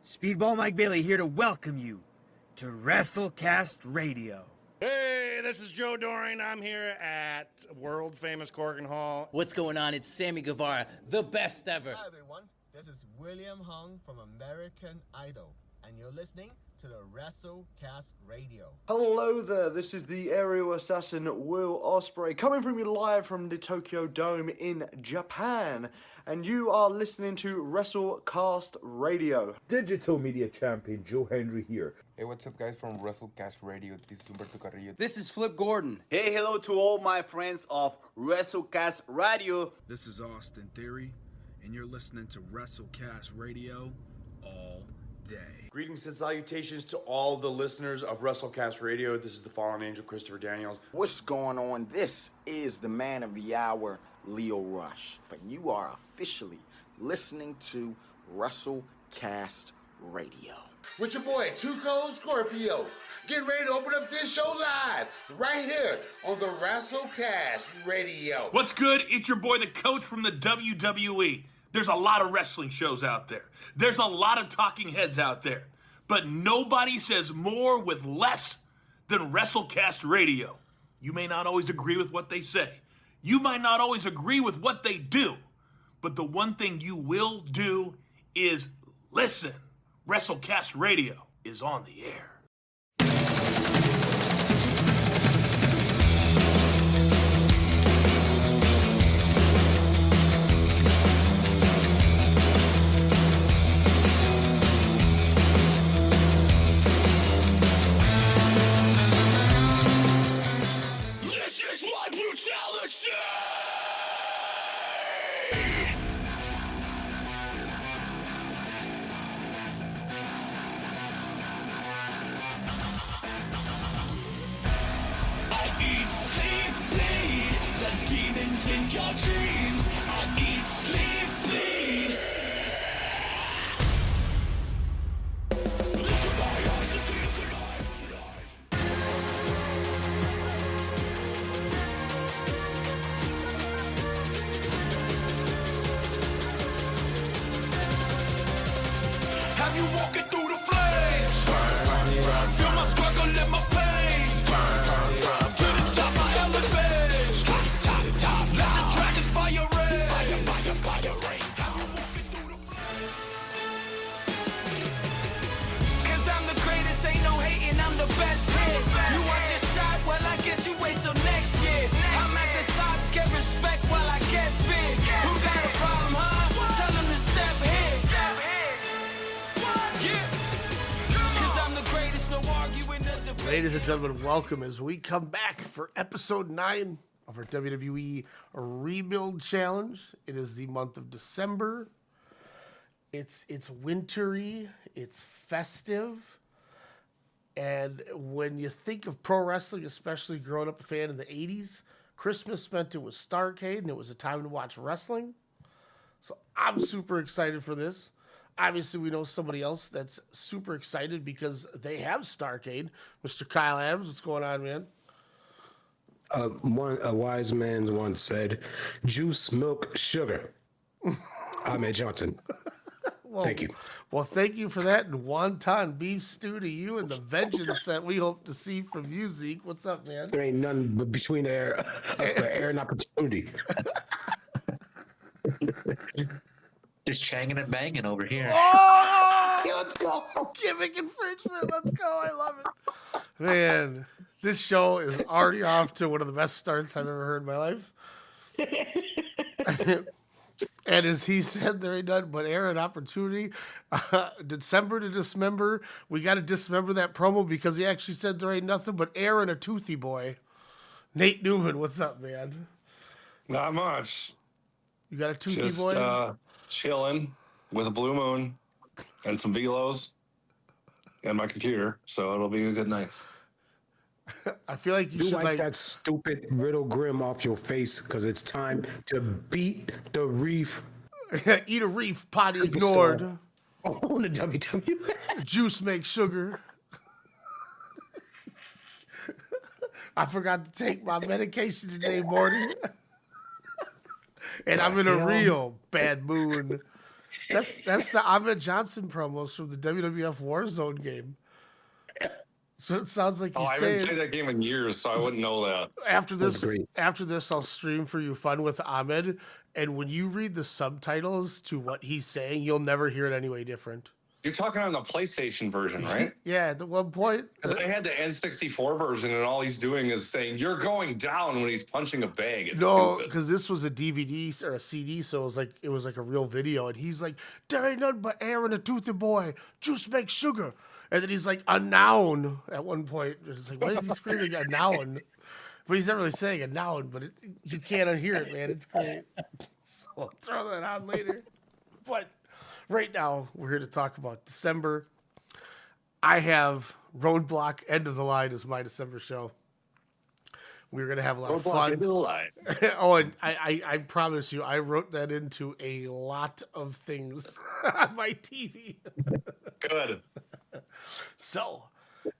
Speedball Mike Bailey here to welcome you to WrestleCast Radio. Hey, this is Joe Doring. I'm here at world-famous Corcoran Hall. What's going on? It's Sammy Guevara, the best ever. Hi everyone, this is William Hung from American Idol, and you're listening to the WrestleCast Radio. Hello there, this is the aerial assassin Will Ospreay, coming from you live from the Tokyo Dome in Japan, and you are listening to WrestleCast Radio. Digital media champion Joe Hendry here. Hey, what's up guys from WrestleCast Radio? This is Humberto Carrillo. This is Flip Gordon. Hey, hello to all my friends of WrestleCast Radio. This is Austin Theory, and you're listening to WrestleCast Radio all day. Greetings and salutations to all the listeners of WrestleCast Radio. This is the Fallen Angel, Christopher Daniels. What's going on? This is the man of the hour, Leo Rush. And you are officially listening to WrestleCast Radio. With your boy, Too Cold Scorpio. Getting ready to open up this show live, right here on the WrestleCast Radio. What's good? It's your boy, the coach from the WWE. There's a lot of wrestling shows out there. There's a lot of talking heads out there. But nobody says more with less than WrestleCast Radio. You may not always agree with what they say. You might not always agree with what they do. But the one thing you will do is listen. WrestleCast Radio is on the air. This is my brutality! I eat, sleep, bleed. The demons in your dreams. I eat, sleep, bleed. Look in my eyes, look in my eyes. Have you walking through the flames? Feel my struggle and my pain. To the top I elevate. Top. Let the dragons fire rain. Fire rain. Have you walking through the flames? 'Cause I'm the greatest, ain't no hating, I'm the best hit. You want your shot? Well, I guess you wait till next year. I'm at the top, get respect while I get fit. Who got a problem, huh? Tell them to step here. Ladies and gentlemen, welcome as we come back for episode 9 of our WWE Rebuild Challenge. It is the month of December. It's wintry, it's festive, and when you think of pro wrestling, especially growing up a fan in the 80s, Christmas meant it was Starrcade and it was a time to watch wrestling. So I'm super excited for this. Obviously, we know somebody else that's super excited because they have Starrcade. Mr. Kyle Adams, what's going on, man? A wise man once said, juice, milk, sugar. Ahmed Johnson. Well, thank you. Well, thank you for that. And wonton beef stew to you and the vengeance that we hope to see from you, Zeke. What's up, man? There ain't none but between air and opportunity. Just changing and banging over here. Oh, let's go. Gimmick infringement. Let's go. I love it. Man, this show is already off to one of the best starts I've ever heard in my life. And as he said, there ain't none but air and opportunity. December to dismember. We got to dismember that promo because he actually said there ain't nothing but air and a toothy boy. Nate Newman, what's up, man? Not much. You got a toothy Just, boy? Chilling with a blue moon and some velos and my computer, so it'll be a good night. I feel like you should like that stupid riddle grim off your face because it's time to beat the reef. Eat a reef, potty ignored. On the WWE. Juice makes sugar. I forgot to take my medication today, Morty. And I'm in a real bad mood. That's the Ahmed Johnson promos from the WWF Warzone game. So it sounds like he's I haven't saying, played that game in years, so I wouldn't know that. after this, I'll stream for you fun with Ahmed, and when you read the subtitles to what he's saying, you'll never hear it any way different. You're talking on the PlayStation version, right? Yeah, at the one point. Because I had the N64 version, and all he's doing is saying, "You're going down" when he's punching a bag. It's No, stupid. because this was a DVD or a CD, so it was like a real video, and he's like, "There ain't nothing but air in a toothy boy. Juice makes sugar." And then he's like, "A noun." At one point, it's like, why is he screaming a noun? But he's not really saying a noun, but you can't unhear it, man. It's great. So I'll throw that on later. But right now, we're here to talk about December. I have Roadblock End of the Line as my December show. We're going to have a lot of fun. End of the line. Oh, and I promise you, I wrote that into a lot of things on my TV. Good. So,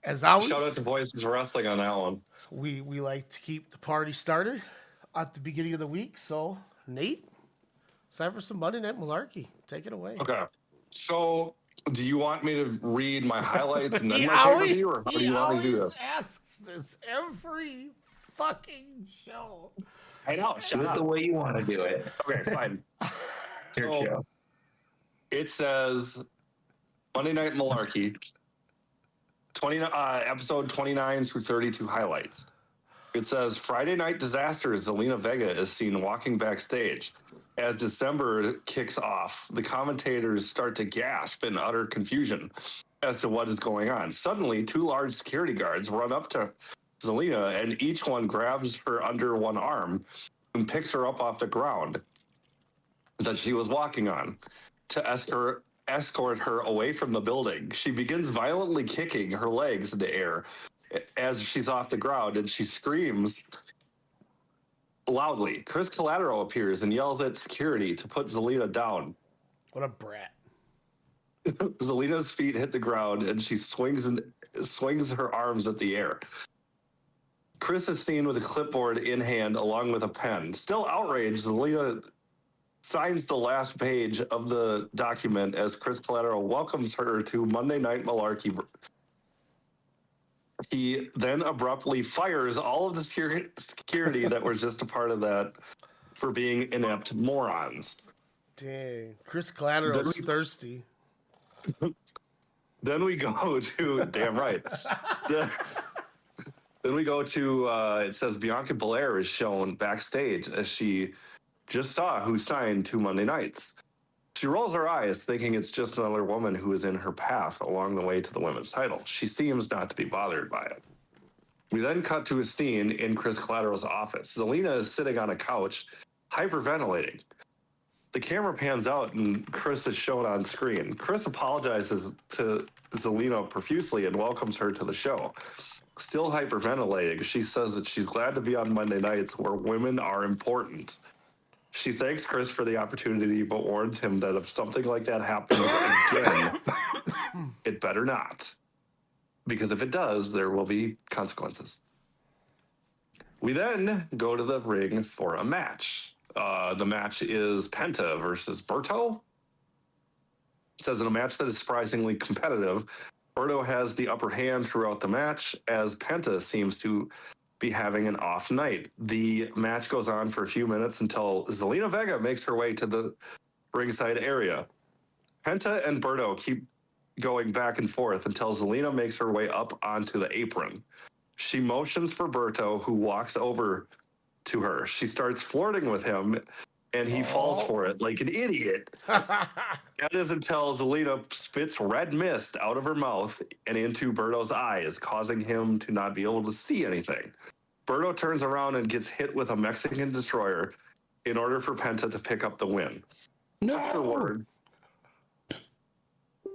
as always, Shout out to Voices Wrestling on that one. we like to keep the party started at the beginning of the week. So, Nate, it's time for some Monday Night Malarkey. Take it away. Okay. So, do you want me to read my highlights and then He my always- pay-per-view, or how do you want me to do always this? asks this every fucking show. I know. Do Shut it up. the way you want to do it. Okay, fine. Your So, show. it says Monday Night Malarkey, episode 29 through 32 highlights. It says Friday Night Disaster, Zelina Vega is seen walking backstage. As December kicks off, the commentators start to gasp in utter confusion as to what is going on. Suddenly, two large security guards run up to Zelina, and each one grabs her under one arm and picks her up off the ground that she was walking on to escort her away from the building. She begins violently kicking her legs in the air as she's off the ground, and she screams loudly. Chris Collateral appears and yells at security to put Zelina down. What a brat. Zelina's feet hit the ground, and she swings her arms at the air. Chris is seen with a clipboard in hand along with a pen. Still outraged, Zelina signs the last page of the document as Chris Collateral welcomes her to Monday Night Malarkey. He then abruptly fires all of the security that was just a part of that for being inept morons. Dang. Chris Collateral's thirsty. Then we go to, damn right. Then we go to, it says Bianca Belair is shown backstage as she just saw who signed 2 Monday nights. She rolls her eyes, thinking it's just another woman who is in her path along the way to the women's title. She seems not to be bothered by it. We then cut to a scene in Chris Collateral's office. Zelina is sitting on a couch, hyperventilating. The camera pans out and Chris is shown on screen. Chris apologizes to Zelina profusely and welcomes her to the show. Still hyperventilating, she says that she's glad to be on Monday nights where women are important. She thanks Chris for the opportunity, but warns him that if something like that happens again, it better not. Because if it does, there will be consequences. We then go to the ring for a match. The match is Penta versus Berto. It says in a match that is surprisingly competitive, Berto has the upper hand throughout the match as Penta seems to be having an off night. The match goes on for a few minutes until Zelina Vega makes her way to the ringside area. Penta and Berto keep going back and forth until Zelina makes her way up onto the apron. She motions for Berto, who walks over to her. She starts flirting with him, and he falls for it like an idiot. That is until Zelina spits red mist out of her mouth and into Berto's eyes, causing him to not be able to see anything. Berto turns around and gets hit with a Mexican destroyer in order for Penta to pick up the win. Afterward,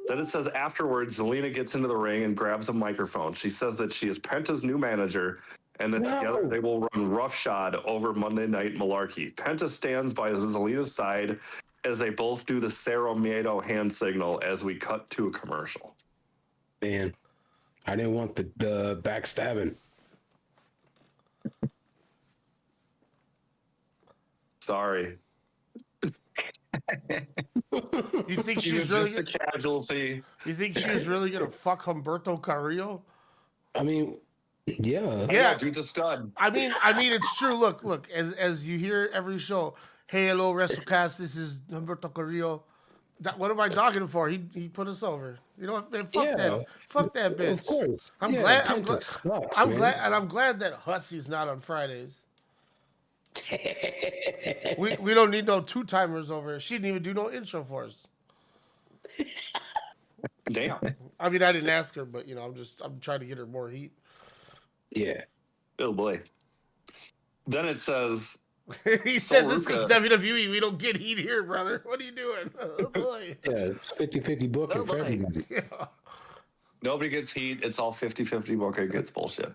then it says afterwards, Zelina gets into the ring and grabs a microphone. She says that she is Penta's new manager and that together they will run roughshod over Monday Night Malarkey. Penta stands by Zelina's side as they both do the Cerro Miedo hand signal as we cut to a commercial. Man, I didn't want the backstabbing. Sorry. You think He she's was really? just a casualty. You think she was really gonna fuck Humberto Carrillo? I mean, yeah. Yeah, dude's a stud. I mean, it's true. Look. As you hear every show, hey, hello, WrestleCast. This is Humberto Carrillo. What am I dogging him for? He put us over. You know what, man? Fuck that bitch. Of course. I'm Yeah, glad. Penta sucks, I'm man. glad, and I'm glad that Hussy's not on Fridays. we don't need no 2-timers over. She didn't even do no intro for us. Damn. I mean, I didn't ask her, but I'm trying to get her more heat. Yeah. Oh boy. Then it says. He said, "This is WWE. We don't get heat here, brother. What are you doing?" Oh boy. Yeah, it's 50-50 booking for everybody. Yeah. Nobody gets heat. It's all 50-50 booking. It's bullshit.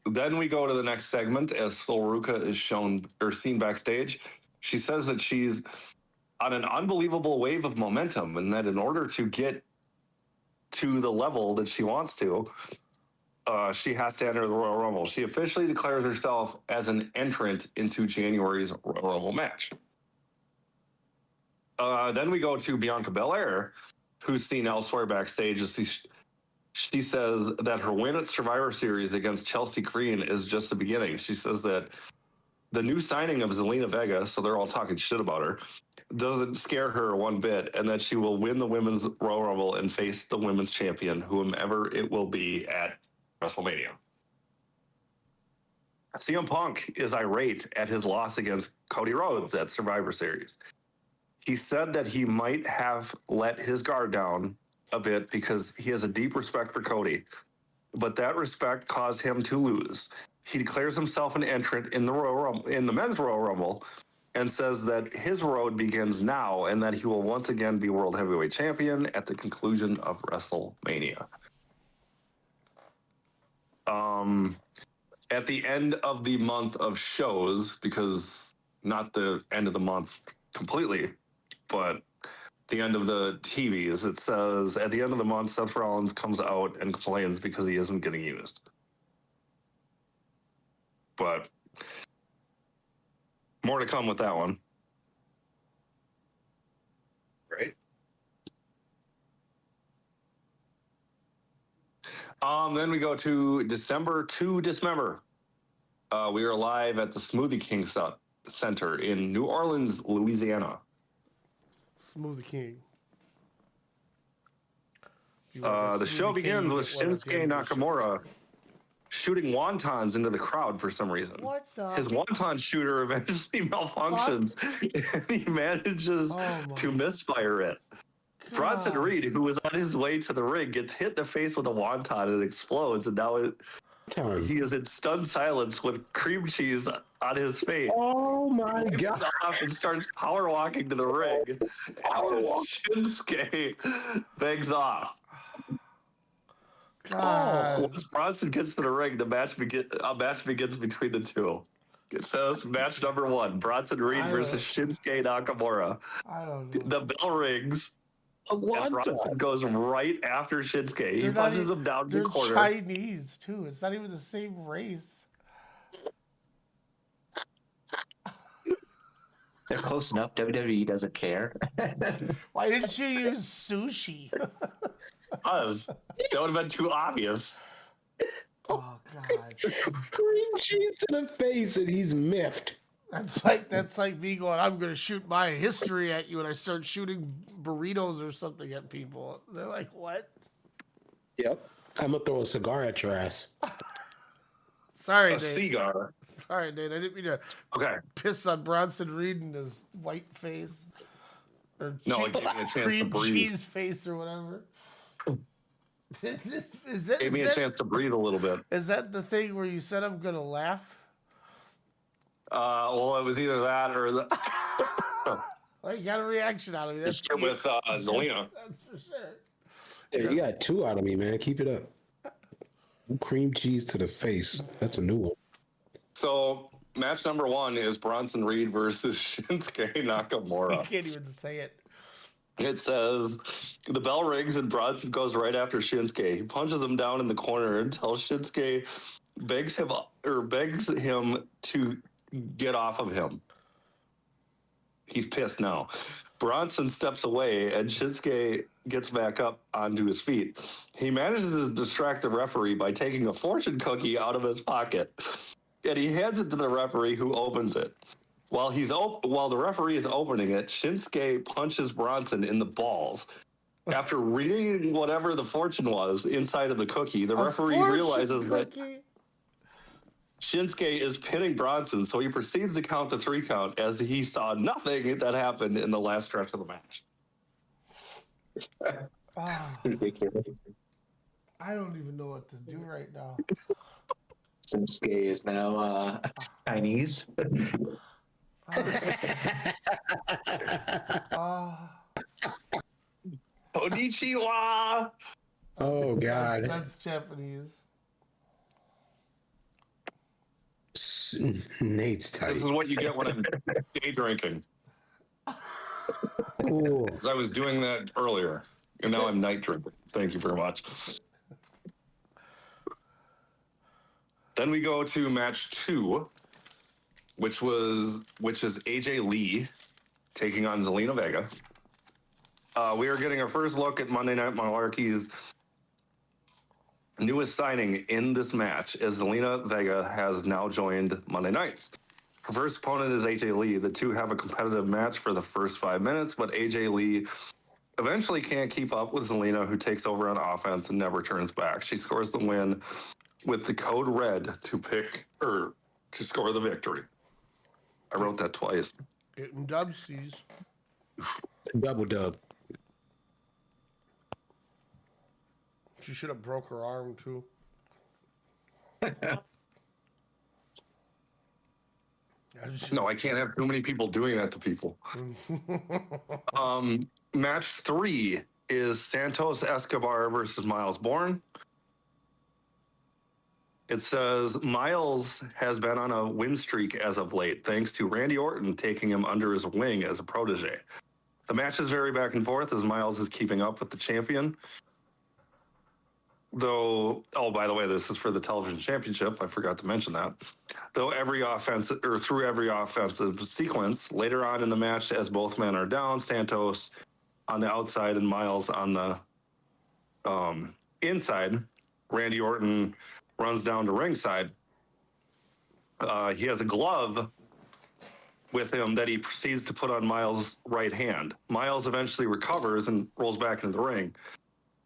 Then we go to the next segment as Sol Ruca is shown or seen backstage. She says that she's on an unbelievable wave of momentum and that in order to get to the level that she wants to, she has to enter the Royal Rumble. She officially declares herself as an entrant into January's Royal Rumble match. Then we go to Bianca Belair, who's seen elsewhere backstage. She says that her win at Survivor Series against Chelsea Green is just the beginning. She says that the new signing of Zelina Vega, so they're all talking shit about her, doesn't scare her one bit, and that she will win the Women's Royal Rumble and face the Women's Champion, whomever it will be at WrestleMania. CM Punk is irate at his loss against Cody Rhodes at Survivor Series. He said that he might have let his guard down a bit because he has a deep respect for Cody, but that respect caused him to lose. He declares himself an entrant in the Men's Royal Rumble, and says that his road begins now and that he will once again be World Heavyweight Champion at the conclusion of WrestleMania. At the end of the month of shows, because not the end of the month completely, but the end of the TVs, it says at the end of the month, Seth Rollins comes out and complains because he isn't getting used. But more to come with that one. Right. Then we go to December to Dismember. We are live at the Smoothie King Center in New Orleans, Louisiana. Smoothie King. The show begins with Shinsuke Nakamura shooting wontons into the crowd for some reason. What the? His wonton shooter eventually malfunctions and he manages to misfire it. Bronson Reed, who was on his way to the ring, gets hit in the face with a wonton and explodes, and now he is in stunned silence with cream cheese on his face. Oh my God. And starts power walking to the ring. Shinsuke begs off. God. Once Bronson gets to the ring, a match begins between the two. It says match number 1, Bronson Reed versus Shinsuke Nakamura. I don't know. The bell rings. And Bronson goes right after Shinsuke. He punches him down the corner. They're Chinese, too. It's not even the same race. They're close enough. WWE doesn't care. Why didn't you use sushi? Because that would have been too obvious. Oh, God. Cream cheese to the face and he's miffed. That's like me going, I'm going to shoot my history at you, and I start shooting burritos or something at people. They're like, what? Yep. I'm going to throw a cigar at your ass. Sorry, A Nate. cigar. Sorry, Nate. I didn't mean to Okay. piss on Bronson Reed and his white face. Or No, it gave me a chance to cream breathe. cheese face or whatever. Gave me a chance to breathe a little bit. Is that the thing where you said I'm going to laugh? Well, it was either that or the Well, you got a reaction out of me. That's with Zelina. That's for sure. Yeah, you got 2 out of me, man. Keep it up. Cream cheese to the face. That's a new one. So, match number 1 is Bronson Reed versus Shinsuke Nakamura. You can't even say it. It says the bell rings and Bronson goes right after Shinsuke. He punches him down in the corner until Shinsuke begs him to get off of him. He's pissed now. Bronson steps away, and Shinsuke gets back up onto his feet. He manages to distract the referee by taking a fortune cookie out of his pocket, and he hands it to the referee, who opens it. While the referee is opening it, Shinsuke punches Bronson in the balls. After reading whatever the fortune was inside of the cookie, the referee realizes that Shinsuke is pinning Bronson, so he proceeds to count the 3 count as he saw nothing that happened in the last stretch of the match. Ridiculous. I don't even know what to do right now. Shinsuke is now Chinese. Konnichiwa! Oh, God. That's Japanese. Nate's tight. This is what you get when I'm day drinking. Cool. Because I was doing that earlier, and now I'm night drinking. Thank you very much. Then we go to match 2, which is AJ Lee taking on Zelina Vega. We are getting our first look at Monday Night Malarkey's newest signing in this match, as Zelina Vega has now joined Monday Nights. Her first opponent is AJ Lee. The two have a competitive match for the first 5 minutes, but AJ Lee eventually can't keep up with Zelina, who takes over on offense and never turns back. She scores the win with the code red to score the victory. I wrote that twice. Getting dubsies. Double dub. She should have broke her arm too. No, I can't have too many people doing that to people. Match 3 is Santos Escobar versus Miles Bourne. It says Miles has been on a win streak as of late, thanks to Randy Orton taking him under his wing as a protege. The match is very back and forth as Miles is keeping up with the champion. Though, by the way, this is for the television championship. I forgot to mention that. Through every offensive sequence, later on in the match, as both men are down, Santos on the outside and Miles on the inside, Randy Orton runs down to ringside. He has a glove with him that he proceeds to put on Miles' right hand. Miles eventually recovers and rolls back into the ring.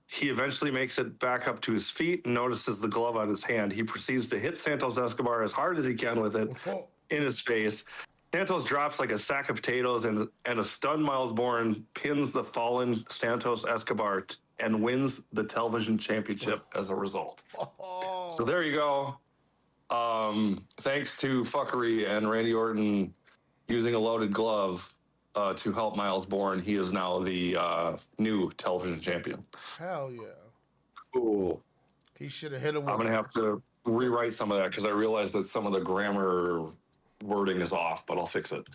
He eventually makes it back up to his feet and notices the glove on his hand. He proceeds to hit Santos Escobar as hard as he can with it in his face. Santos drops like a sack of potatoes, and a stunned Miles Bourne pins the fallen Santos Escobar and wins the television championship as a result. So there you go. Thanks to fuckery and Randy Orton using a loaded glove to help Miles Bourne, he is now the new television champion. Hell yeah. Cool. He should have hit him. I'm going to have to rewrite some of that because I realized that some of the grammar wording is off, but I'll fix it.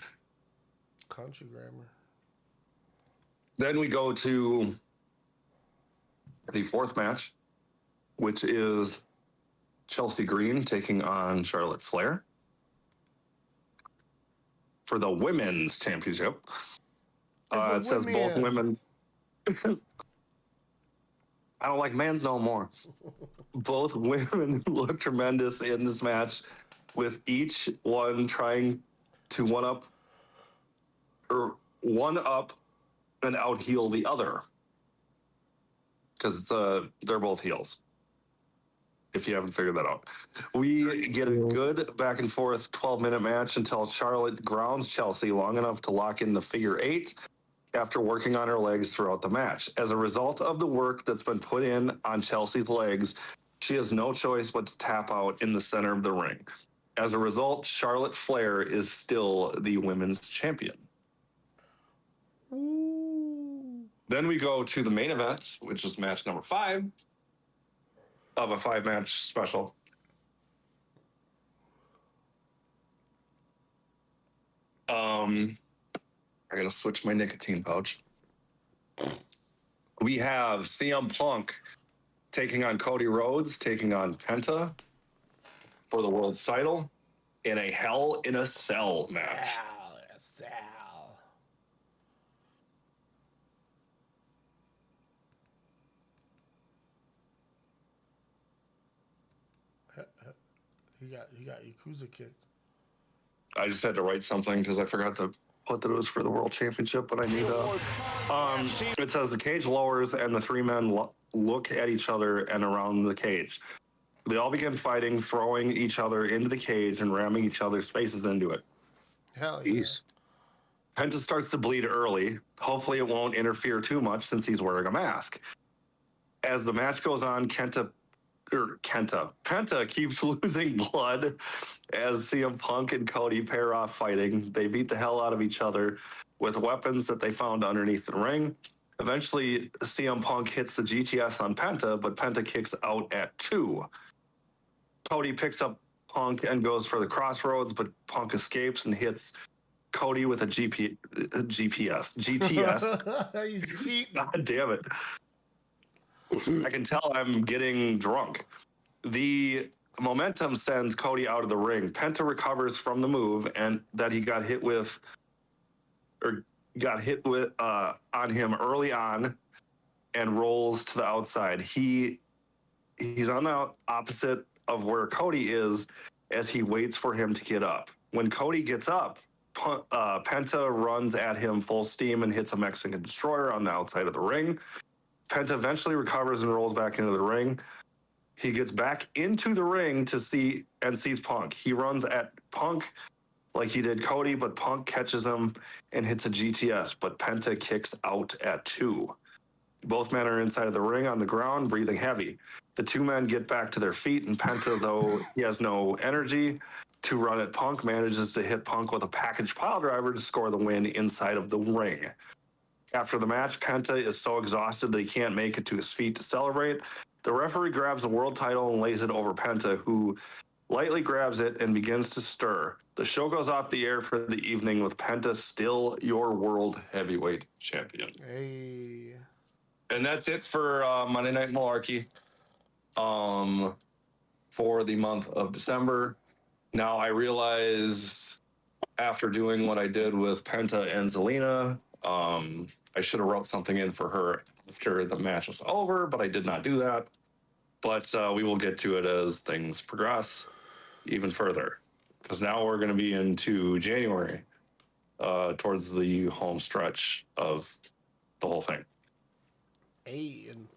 Country grammar. Then we go to the 4th match, which is Chelsea Green taking on Charlotte Flair for the women's championship. It says both women. I don't like men's no more. Both women look tremendous in this match, with each one trying to one up and out heel the other, because they're both heels. If you haven't figured that out, we get a good back and forth 12-minute match until Charlotte grounds Chelsea long enough to lock in the figure 8 after working on her legs throughout the match. As a result of the work that's been put in on Chelsea's legs, she has no choice but to tap out in the center of the ring. As a result, Charlotte Flair is still the women's champion. Ooh. Then we go to the main event, which is match number 5 of a 5-match special. I gotta switch my nicotine pouch. We have CM Punk taking on Cody Rhodes, taking on Penta for the world's title in a Hell in a Cell match. Hell in a Cell. He got Yakuza kicked. I just had to write something because I forgot to put that it was for the World Championship, but I need to. It says the cage lowers and the three men look at each other and around the cage. They all begin fighting, throwing each other into the cage and ramming each other's faces into it. Hell yeah. Penta starts to bleed early. Hopefully it won't interfere too much since he's wearing a mask. As the match goes on, Penta keeps losing blood as CM Punk and Cody pair off fighting. They beat the hell out of each other with weapons that they found underneath the ring. Eventually, CM Punk hits the GTS on Penta, but Penta kicks out at 2. Cody picks up Punk and goes for the crossroads, but Punk escapes and hits Cody with a GTS. He's cheating. God damn it. I can tell I'm getting drunk. The momentum sends Cody out of the ring. Penta recovers from the move and that he got hit with on him early on and rolls to the outside. He's on the opposite of where Cody is as he waits for him to get up. When Cody gets up, Penta runs at him full steam and hits a Mexican Destroyer on the outside of the ring. Penta eventually recovers and rolls back into the ring. He gets back into the ring and sees Punk. He runs at Punk like he did Cody, but Punk catches him and hits a GTS, but Penta kicks out at 2. Both men are inside of the ring on the ground, breathing heavy. The two men get back to their feet, and Penta, though he has no energy to run at Punk, manages to hit Punk with a package piledriver to score the win inside of the ring. After the match, Penta is so exhausted that he can't make it to his feet to celebrate. The referee grabs the world title and lays it over Penta, who lightly grabs it and begins to stir. The show goes off the air for the evening with Penta still your world heavyweight champion. Hey. And that's it for Monday Night Malarkey for the month of December. Now, I realize after doing what I did with Penta and Zelina, I should have wrote something in for her after the match was over, but I did not do that. But we will get to it as things progress even further, because now we're going to be into January, towards the home stretch of the whole thing. Hey, and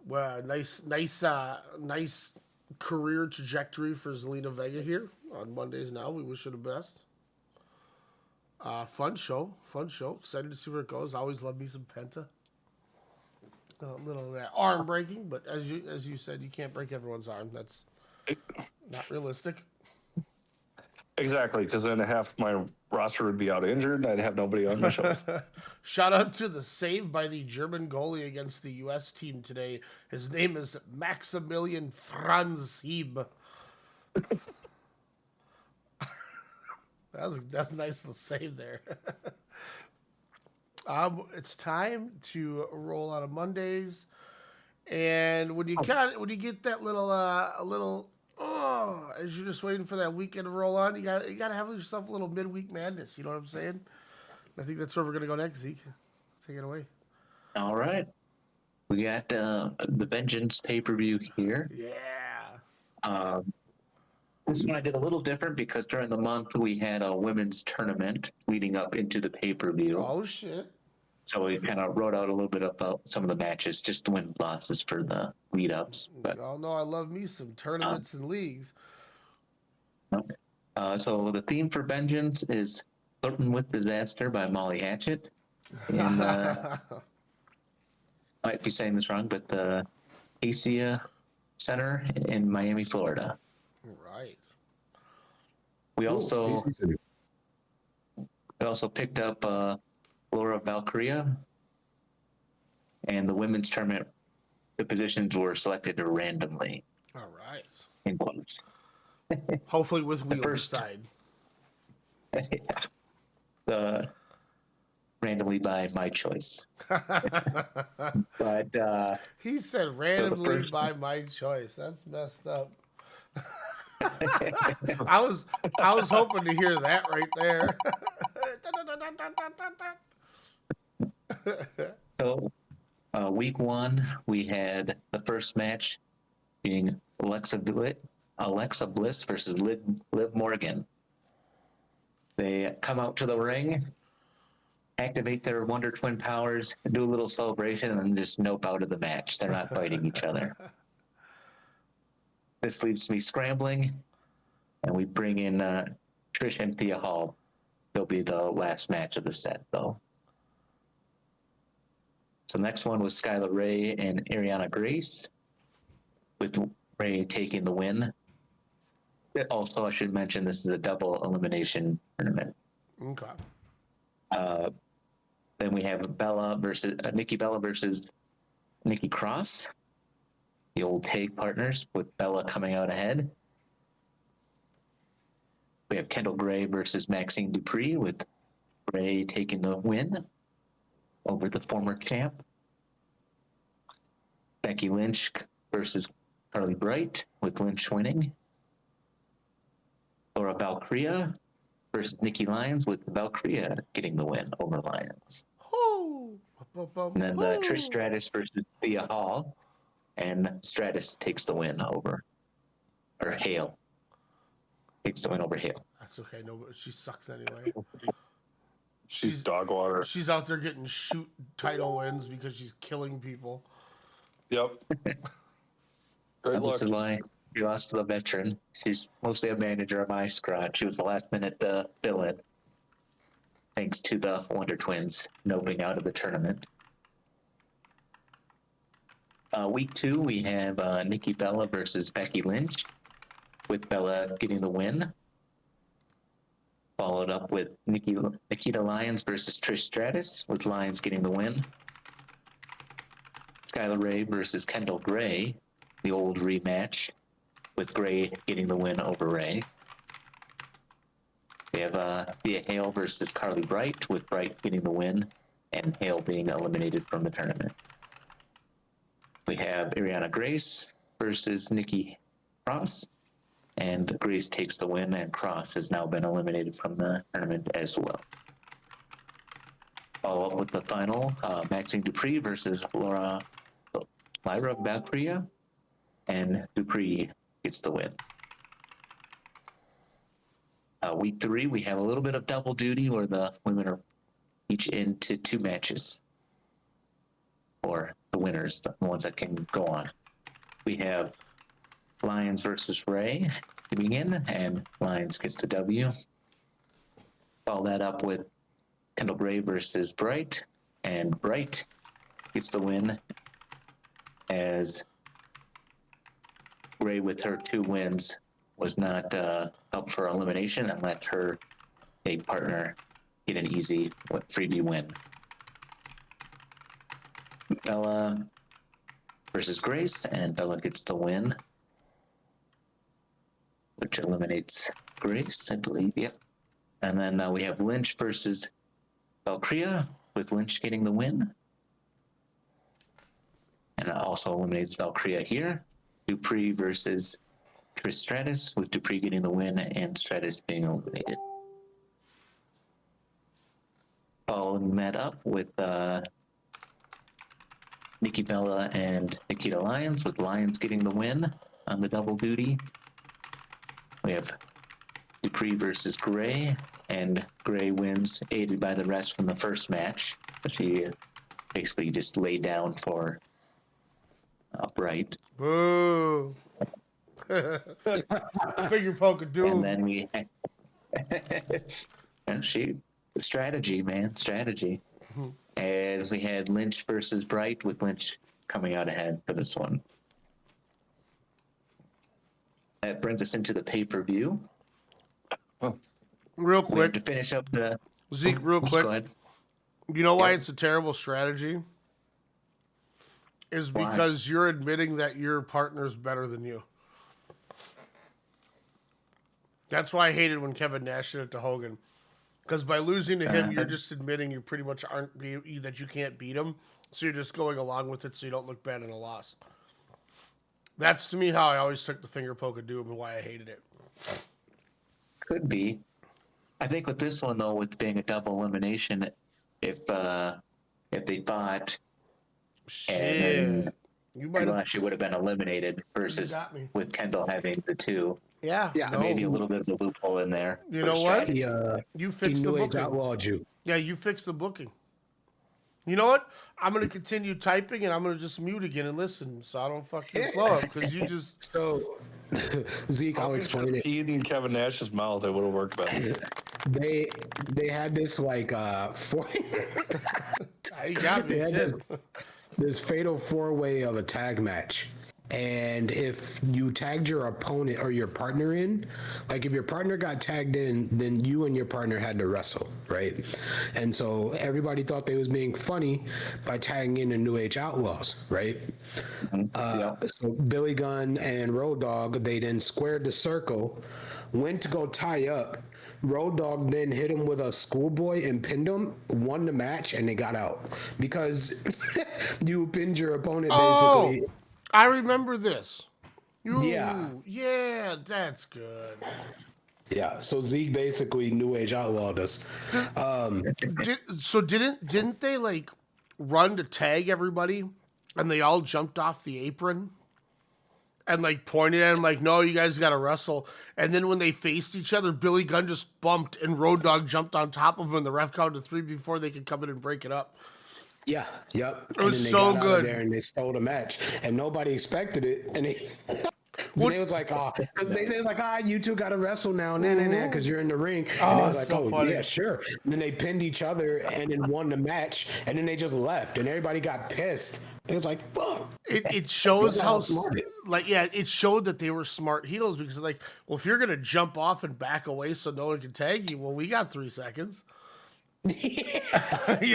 well, nice career trajectory for Zelina Vega here on Mondays. Now we wish her the best. Fun show. Excited to see where it goes. I always love me some Penta. A little of that arm breaking, but as you said, you can't break everyone's arm. That's not realistic. Exactly, because then half my roster would be out injured, and I'd have nobody on my shows. Shout out to the save by the German goalie against the U.S. team today. His name is Maximilian Franz Hieb. That's a nice little save there. It's time to roll out of Mondays, and when you get that little as you're just waiting for that weekend to roll on, you got to have yourself a little midweek madness. You know what I'm saying? I think that's where we're gonna go next. Zeke, take it away. All right, we got the Vengeance pay-per-view here. Yeah. This one I did a little different because during the month we had a women's tournament leading up into the pay-per-view. Oh, shit. So we kind of wrote out a little bit about some of the matches, just the win losses for the lead-ups. But y'all know I love me some tournaments and leagues. Okay. So the theme for Vengeance is Flirting with Disaster by Molly Hatchet. And might be saying this wrong, but the Acacia Center in Miami, Florida. Right. We also picked up Laura Valkyria, and the women's tournament, the positions were selected randomly. All right. In quotes. Hopefully with wheels side. The randomly by my choice. But he said randomly by my choice. That's messed up. I was hoping to hear that right there. So, week one, we had the first match being Alexa Bliss Alexa Bliss versus Liv Morgan. They come out to the ring, activate their Wonder Twin powers, do a little celebration, and then just nope out of the match. They're not fighting each other. This leaves me scrambling, and we bring in Trish and Thea Hall. They'll be the last match of the set, though. So next one was Skylar Ray and Ariana Grace, with Ray taking the win. Also, I should mention this is a double elimination tournament. Okay. Then we have Nikki Bella versus Nikki Cross, the old tag partners, with Bella coming out ahead. We have Kendall Gray versus Maxine Dupree, with Gray taking the win over the former champ. Becky Lynch versus Carly Bright, with Lynch winning. Laura Valkyria versus Nikki Lyons, with Valkyria getting the win over Lyons. And then Trish Stratus versus Thea Hall, and Stratus takes the win over, or Hale takes the win over Hale. That's okay. No, she sucks anyway. She's dog water. She's out there getting shoot title wins because she's killing people. Yep. This is why we lost to the veteran. She's mostly a manager of my squad. She was the last minute fill-in, thanks to the Wonder Twins noping out of the tournament. Week 2, we have Nikki Bella versus Becky Lynch, with Bella getting the win. Followed up with Nikita Lyons versus Trish Stratus, with Lyons getting the win. Skylar Ray versus Kendall Gray, the old rematch, with Gray getting the win over Ray. We have Thea Hale versus Carly Bright, with Bright getting the win and Hale being eliminated from the tournament. We have Ariana Grace versus Nikki Cross, and Grace takes the win, and Cross has now been eliminated from the tournament as well. Follow up with the final, Maxine Dupree versus Lyra Valkyria, and Dupree gets the win. Week 3, we have a little bit of double duty where the women are each into 2 matches, or the winners, the ones that can go on. We have Lyons versus Ray to begin, and Lyons gets the W. Follow that up with Kendall Gray versus Bright, and Bright gets the win, as Gray, with her 2 wins, was not up for elimination and let her tag partner get an easy freebie win. Bella versus Grace, and Bella gets the win, which eliminates Grace, I believe. Yep. And then we have Lynch versus Valkyria, with Lynch getting the win. And it also eliminates Valkyria here. Dupree versus Trish Stratus, with Dupree getting the win and Stratus being eliminated. Following that up with Nikki Bella and Nikita Lyons, with Lyons getting the win on the double duty. We have Dupree versus Gray, and Gray wins, aided by the rest from the first match. She basically just laid down for Bright. Boo! Figure poke of doom. And then we strategy, man, strategy. And we had Lynch versus Bright, with Lynch coming out ahead for this one. That brings us into the pay-per-view. Real quick, to finish up the Zeke, real quick. Go ahead. You know why it's a terrible strategy? Is because you're admitting that your partner's better than you. That's why I hated when Kevin Nash did it to Hogan. Because by losing to him, you're just admitting you pretty much that you can't beat him. So you're just going along with it so you don't look bad in a loss. That's, to me, how I always took the finger poke of doom and why I hated it. Could be. I think with this one, though, with being a double elimination, if they fought... Shit. You You might have actually would have been eliminated versus with Kendall having the 2. Yeah. So maybe a little bit of a loophole in there. You for know what? strategy. You fixed the New Age booking. outlawed you. Yeah, you fixed the booking. You know what? I'm going to continue typing, and I'm going to just mute again and listen so I don't fuck your flow up, because you just... So, Zeke, I'll explain it. Peed in Kevin Nash's mouth, it would have worked better. They had this like You got me, they had shit. this fatal 4-way of a tag match. And if you tagged your opponent or your partner in, like if your partner got tagged in, then you and your partner had to wrestle, right? And so everybody thought they was being funny by tagging in the New Age Outlaws, right? So Billy Gunn and Road Dogg, they then squared the circle, went to go tie up. Road Dogg then hit him with a schoolboy and pinned him, won the match, and they got out because you pinned your opponent basically. I remember this. Yeah. Yeah, that's good. Yeah, so Zeke basically New Age outlawed us. Didn't they like run to tag everybody, and they all jumped off the apron, and like pointed at him like, "No, you guys got to wrestle." And then when they faced each other, Billy Gunn just bumped, and Road Dogg jumped on top of him, and the ref counted 3 before they could come in and break it up. Yeah, yep. It was so good. There and they stole the match, and nobody expected it. And they was like, because they was like, you two got to wrestle now, because you're in the ring. And they was like, so funny. Yeah, sure. And then they pinned each other and then won the match, and then they just left, and everybody got pissed. It was like, fuck. It shows how smart. It showed that they were smart heels, because like, well, if you're gonna jump off and back away so no one can tag you, well, we got 3 seconds. You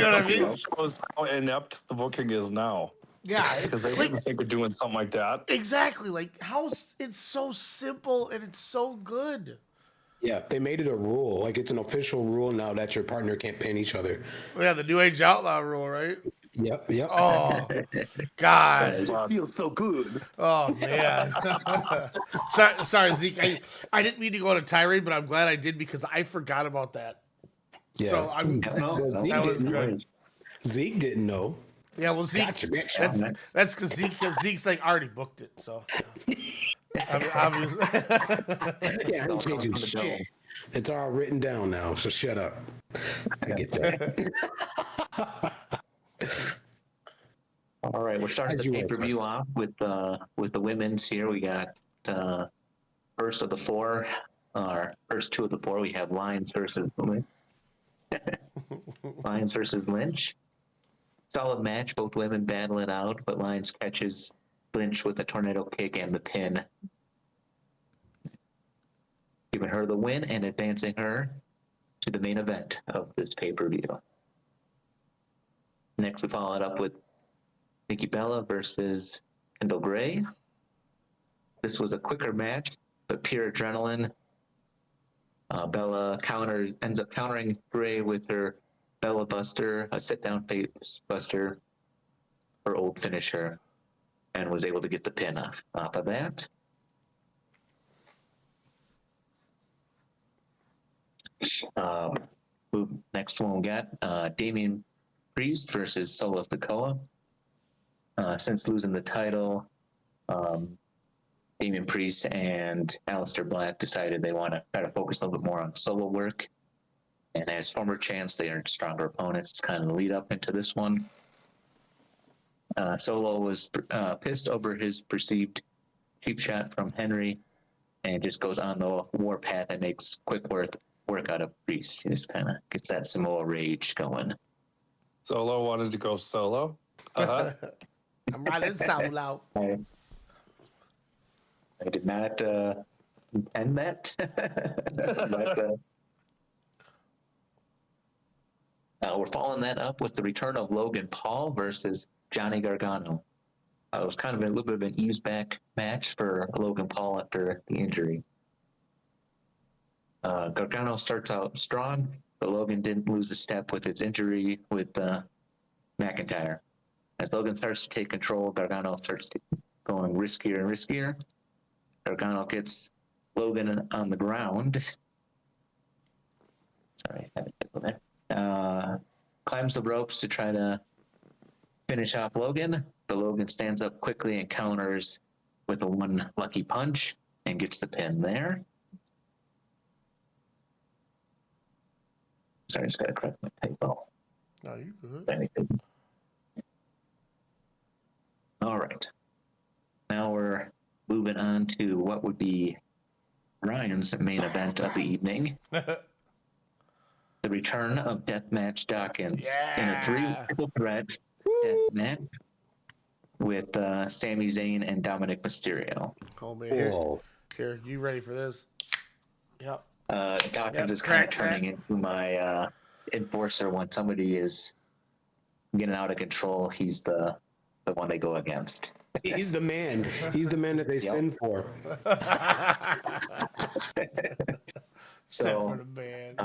know what I mean? That shows how inept the booking is now. Yeah, Because they wouldn't think of doing something like that. Exactly. Like, it's so simple and it's so good. Yeah, they made it a rule. Like, it's an official rule now that your partner can't pin each other. Yeah, the New Age Outlaw rule, right? Yep. Oh, God. It feels so good. Oh, man. Sorry, Zeke. I didn't mean to go on a tirade, but I'm glad I did, because I forgot about that. Yeah. So that was good. Zeke didn't know. Yeah, well, Zeke, Gotcha, bitch. that's because Zeke's like already booked it. So obviously, yeah, I'm changing shit. It's all written down now, so shut up. I get that. All right, we're starting the pay-per-view off with the women's here. We got first of the 4, or first 2 of the 4. We have Lyons versus Lynch. Solid match, both women battle it out, but Lyons catches Lynch with a tornado kick and the pin, giving her the win and advancing her to the main event of this pay-per-view. Next, we follow it up with Nikki Bella versus Kendall Gray. This was a quicker match, but pure adrenaline. Bella ends up countering Gray with her Bella Buster, a sit-down face buster, her old finisher, and was able to get the pin off of that. Next one we got Damian Priest versus Solo Sikoa. Since losing the title, Damian Priest and Aleister Black decided they want to try to focus a little bit more on solo work. And as former champs, they are stronger opponents. It's kind of the lead up into this one. Solo was pissed over his perceived cheap shot from Henry, and just goes on the warpath and makes quick work out of Priest. He just kind of gets that Samoa rage going. Solo wanted to go solo. I'm riding solo. I did not intend that. But, we're following that up with the return of Logan Paul versus Johnny Gargano. It was kind of a little bit of an ease back match for Logan Paul after the injury. Gargano starts out strong, but Logan didn't lose a step with his injury with McIntyre. As Logan starts to take control, Gargano starts going riskier and riskier. Gargano gets Logan on the ground. Sorry, I had to go there. Climbs the ropes to try to finish off Logan, but Logan stands up quickly and counters with a one lucky punch and gets the pin there. Sorry, I just gotta correct my typo. No, you good. All right. Now we're moving on to what would be Ryan's main event of the evening. The return of Deathmatch Dawkins in a 3-triple threat death match with Sami Zayn and Dominic Mysterio. Oh, man. Here, you ready for this? Yep. Dawkins is kind of turning into my enforcer when somebody is getting out of control. He's the one they go against. He's the man. He's the man that they send for. Send for the man.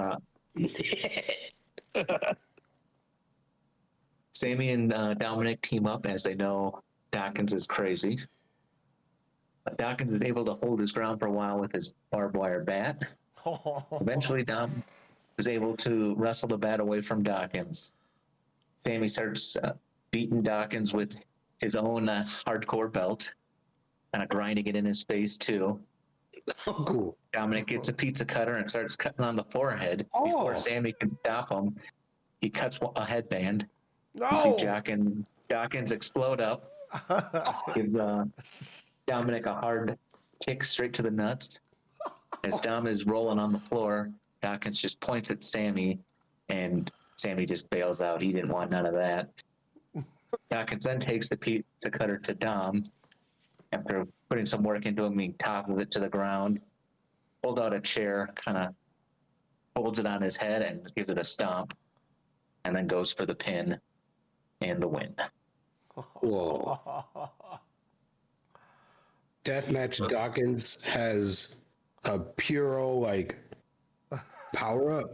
Sami and Dominic team up as they know Dawkins is crazy. Dawkins is able to hold his ground for a while with his barbed wire bat. Eventually, Dom was able to wrestle the bat away from Dawkins. Sami starts beating Dawkins with his own hardcore belt, kind of grinding it in his face too. Oh, cool. Dominic gets a pizza cutter and starts cutting on the forehead. Before Sami can stop him, he cuts a headband. No! You see Dawkins explode up. Gives Dominic a hard kick straight to the nuts. As Dom is rolling on the floor, Dawkins just points at Sami, and Sami just bails out. He didn't want none of that. Dawkins then takes the pizza cutter to Dom. After putting some work into him, he topples it to the ground, pulled out a chair, kind of holds it on his head and gives it a stomp, and then goes for the pin and the win. Whoa. Deathmatch Dawkins has a Puro, like, power up.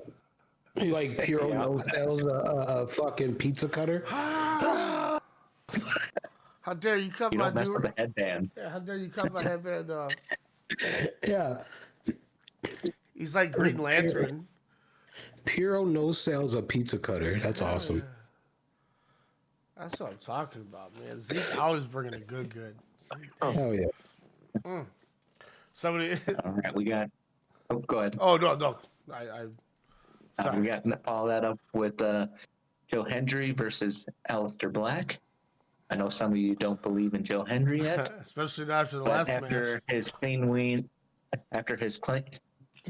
He, like, Puro no sells a fucking pizza cutter. How dare you cut You my don't mess with dude? the headband. Yeah, how dare you cut my headband off? Yeah. He's like Green Lantern. Puro no sells a pizza cutter. That's awesome. That's what I'm talking about, man. Zeke always bringing it good. Hell yeah. Somebody. All right, we got. Oh, go ahead. Oh no. Sorry. We got to follow that up with Joe Hendry versus Aleister Black. I know some of you don't believe in Joe Hendry yet, Especially not after the but last after match. his clean win, after his clean,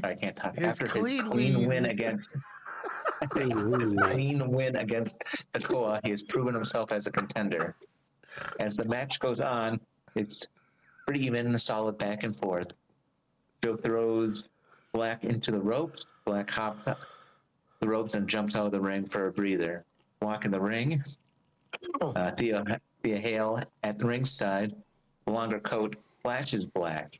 I can't talk. His After his clean clean win. win against his clean win against Takoa, he has proven himself as a contender. As the match goes on, it's pretty even, solid back and forth. Joe throws Black into the ropes. Black hops up the ropes and jumps out of the ring for a breather. Walk in the ring. Thea Hale at the ringside. The longer coat flashes Black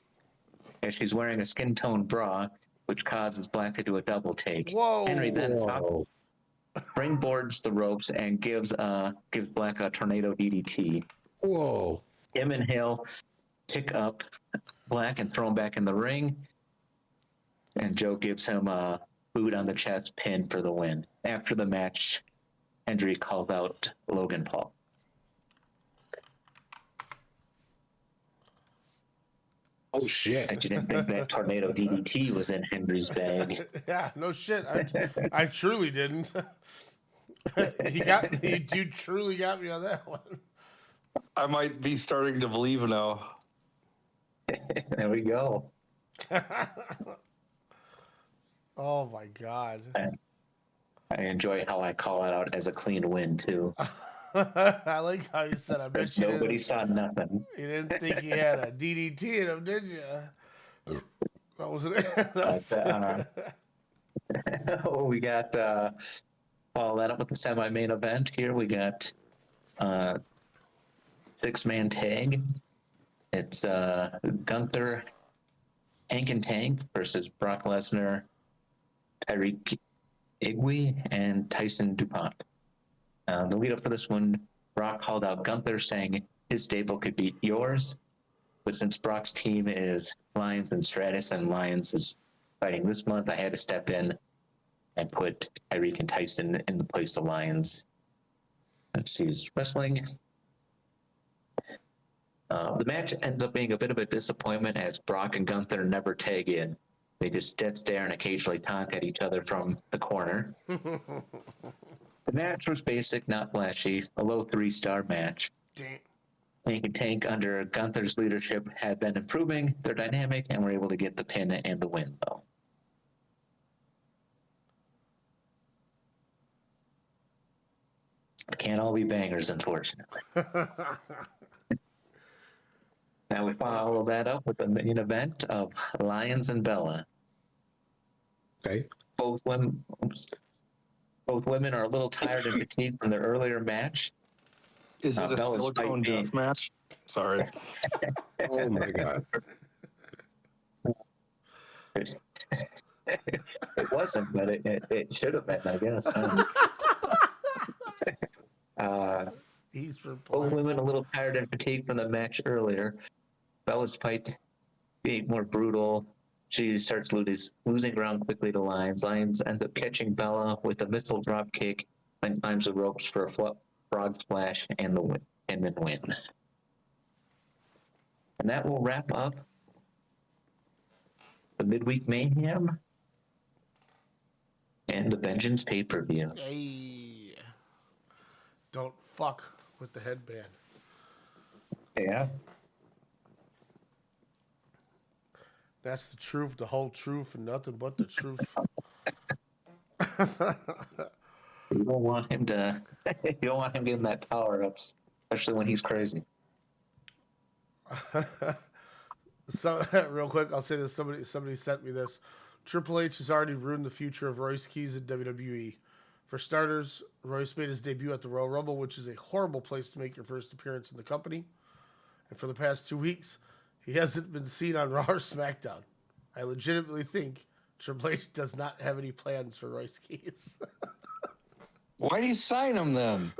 as she's wearing a skin tone bra, which causes Black to do a double take. Whoa! Henry then springboards the ropes and gives Black a tornado DDT. Whoa! Him and Hale pick up Black and throw him back in the ring, and Joe gives him a boot on the chest pin for the win. After the match, Hendry calls out Logan Paul. Oh shit! I didn't think that tornado DDT was in Henry's bag. Yeah, no shit. I truly didn't. You truly got me on that one. I might be starting to believe now. There we go. Oh my god. I enjoy how I call it out as a clean win too. I like how you said. I bet Because you nobody saw nothing. You didn't think he had a DDT in him, did you? That wasn't it. We got follow that up with the semi-main event here. We got 6-man tag. It's Gunther, Hank and Tank versus Brock Lesnar, Tyreek Igwe, and Tyson DuPont. The lead up for this one, Brock called out Gunther, saying his stable could beat yours. But since Brock's team is Lions and Stratus, and Lions is fighting this month, I had to step in and put Tyreek and Tyson in the place of Lions. Let's see, is wrestling. The match ends up being a bit of a disappointment as Brock and Gunther never tag in. They just sit there and occasionally taunt at each other from the corner. The match was basic, not flashy, a low 3-star match. Damn. Hank and Tank under Gunther's leadership had been improving their dynamic and were able to get the pin and the win, though. It can't all be bangers, unfortunately. Now we follow that up with the main event of Lions and Bella. Okay. Both women are a little tired and fatigued from their earlier match. Is it a Bella's silicone fight death match? Sorry. Oh my god. It wasn't, but it should have been, I guess. Both women a little tired and fatigued from the match earlier. Bella's fight being more brutal. She starts losing ground quickly to Lions. Lions ends up catching Bella with a missile drop kick and climbs the ropes for a frog splash and the win, and then win. And that will wrap up the Midweek Mayhem and the Vengeance pay-per-view. Hey. Don't fuck with the headband. Yeah. That's the truth, the whole truth, and nothing but the truth. You don't want him to. You don't want him getting that power ups, especially when he's crazy. So, real quick, I'll say this. Somebody sent me this. Triple H has already ruined the future of Royce Keys in WWE. For starters, Royce made his debut at the Royal Rumble, which is a horrible place to make your first appearance in the company. And for the past 2 weeks, he hasn't been seen on Raw or SmackDown. I legitimately think Triple H does not have any plans for Royce Keys. Why'd he sign him then?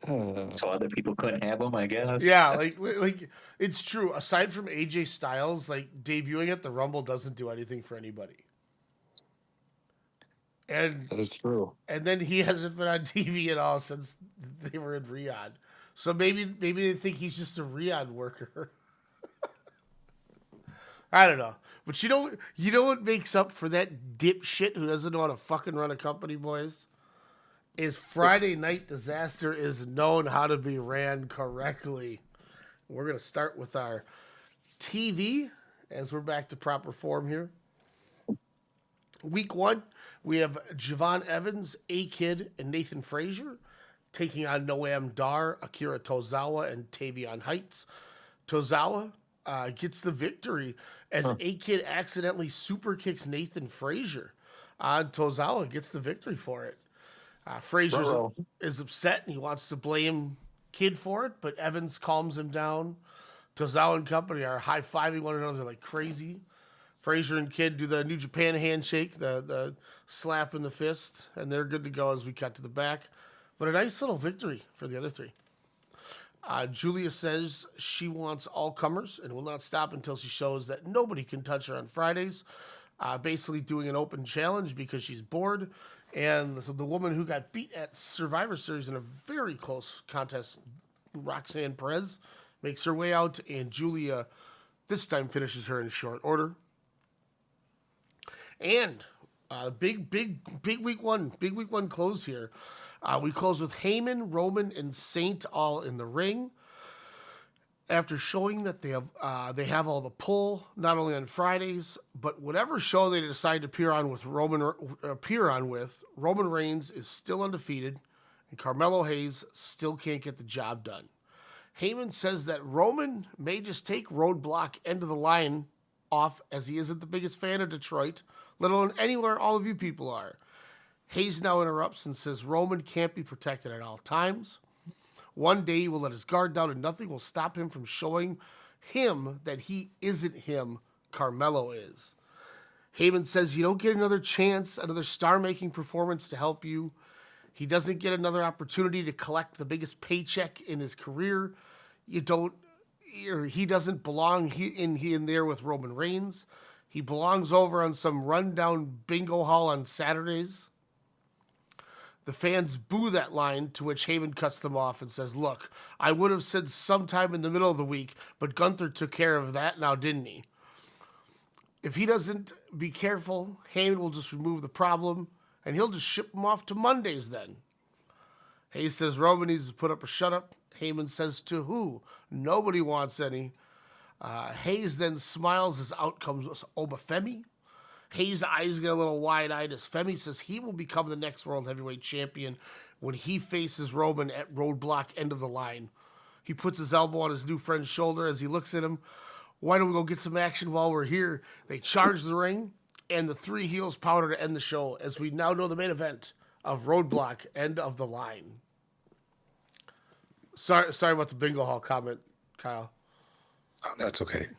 So other people couldn't have him, I guess. Yeah, like it's true. Aside from AJ Styles, like debuting at the Rumble doesn't do anything for anybody. And that is true. And then he hasn't been on TV at all since they were in Riyadh. So maybe they think he's just a Riyadh worker. I don't know. But you know what makes up for that dipshit who doesn't know how to fucking run a company, boys? Is Friday Night Disaster is known how to be ran correctly. We're going to start with our TV as we're back to proper form here. Week 1, we have Javon Evans, A-Kid, and Nathan Frazier taking on Noam Dar, Akira Tozawa, and Tavion Heights. Tozawa gets the victory as A-Kid accidentally super kicks Nathan Frazier. Tozawa gets the victory for it. Frazier is upset and he wants to blame Kid for it, but Evans calms him down. Tozawa and company are high-fiving one another like crazy. Frazier and Kid do the New Japan handshake, the slap in the fist, and they're good to go as we cut to the back. But a nice little victory for the other three. Julia says she wants all comers and will not stop until she shows that nobody can touch her on Fridays. Basically doing an open challenge because she's bored. And so the woman who got beat at Survivor Series in a very close contest, Roxanne Perez, makes her way out, and Julia this time finishes her in short order. And big week one close here. We close with Heyman, Roman, and Saint all in the ring. After showing that they have all the pull, not only on Fridays, but whatever show they decide to appear on with Roman Reigns is still undefeated, and Carmelo Hayes still can't get the job done. Heyman says that Roman may just take Roadblock End of the Line off, as he isn't the biggest fan of Detroit, let alone anywhere all of you people are. Hayes now interrupts and says Roman can't be protected at all times. One day he will let his guard down and nothing will stop him from showing him that he isn't him, Carmelo is. Heyman says you don't get another chance, another star-making performance to help you. He doesn't get another opportunity to collect the biggest paycheck in his career. He doesn't belong in there with Roman Reigns. He belongs over on some rundown bingo hall on Saturdays. The fans boo that line, to which Heyman cuts them off and says, look, I would have said sometime in the middle of the week, but Gunther took care of that now, didn't he? If he doesn't be careful, Heyman will just remove the problem, and he'll just ship him off to Mondays then. Hayes says Roman needs to put up or shut up. Heyman says to who? Nobody wants any. Hayes then smiles as out comes Obafemi. Hayes' eyes get a little wide-eyed as Femi says he will become the next World Heavyweight Champion when he faces Roman at Roadblock end of the line. He puts his elbow on his new friend's shoulder as he looks at him. Why don't we go get some action while we're here? They charge the ring, and the three heels powder to end the show, as we now know the main event of Roadblock end of the line. Sorry about the bingo hall comment, Kyle. Oh, that's okay.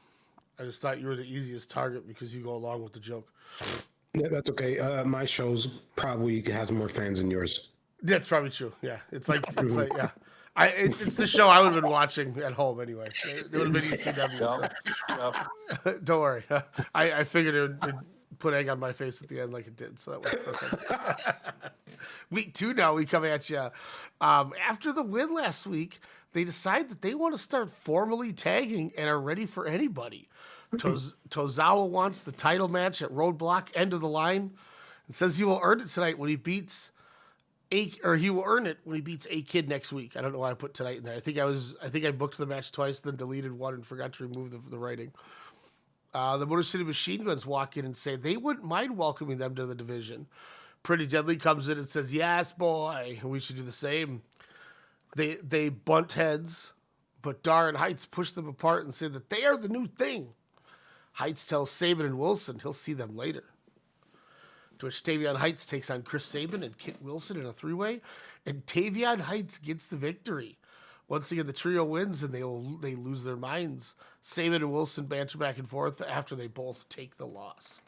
I just thought you were the easiest target because you go along with the joke. Yeah, that's okay. My show's probably has more fans than yours. That's probably true. Yeah, it's like yeah. It's the show I would have been watching at home anyway. It would have been ECW. So. Don't worry. I figured it would put egg on my face at the end like it did, so that was perfect. Week 2 now, we come at you. After the win last week, they decide that they want to start formally tagging and are ready for anybody. Tozawa wants the title match at Roadblock end of the line and says he will earn it tonight when he beats he will earn it when he beats A-Kid next week. I don't know why I put tonight in there. I think I booked the match twice, then deleted one and forgot to remove the writing. The Motor City Machine Guns walk in and say they wouldn't mind welcoming them to the division. Pretty Deadly comes in and says, yes, boy, we should do the same. They bunt heads, but Dar and Heights push them apart and say that they are the new thing. Heights tells Sabin and Wilson he'll see them later. To which Tavion Heights takes on Chris Sabin and Kit Wilson in a three-way, and Tavion Heights gets the victory. Once again, the trio wins, and they lose their minds. Sabin and Wilson banter back and forth after they both take the loss.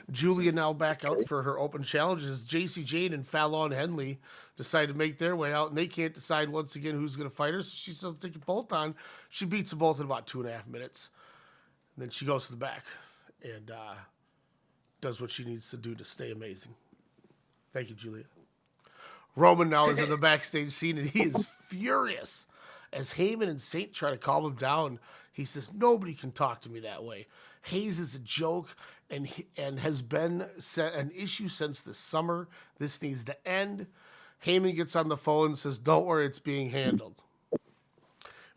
Julia now back out for her open challenges. JC Jane and Fallon Henley decide to make their way out, and they can't decide once again who's going to fight her, so she says take it both on. She beats them both in about 2.5 minutes. And then she goes to the back and does what she needs to do to stay amazing. Thank you, Julia. Roman now is in the backstage scene, and he is furious as Heyman and Saint try to calm him down. He says, nobody can talk to me that way. Hayes is a joke and has been an issue since this summer. This needs to end. Heyman gets on the phone and says, don't worry, it's being handled.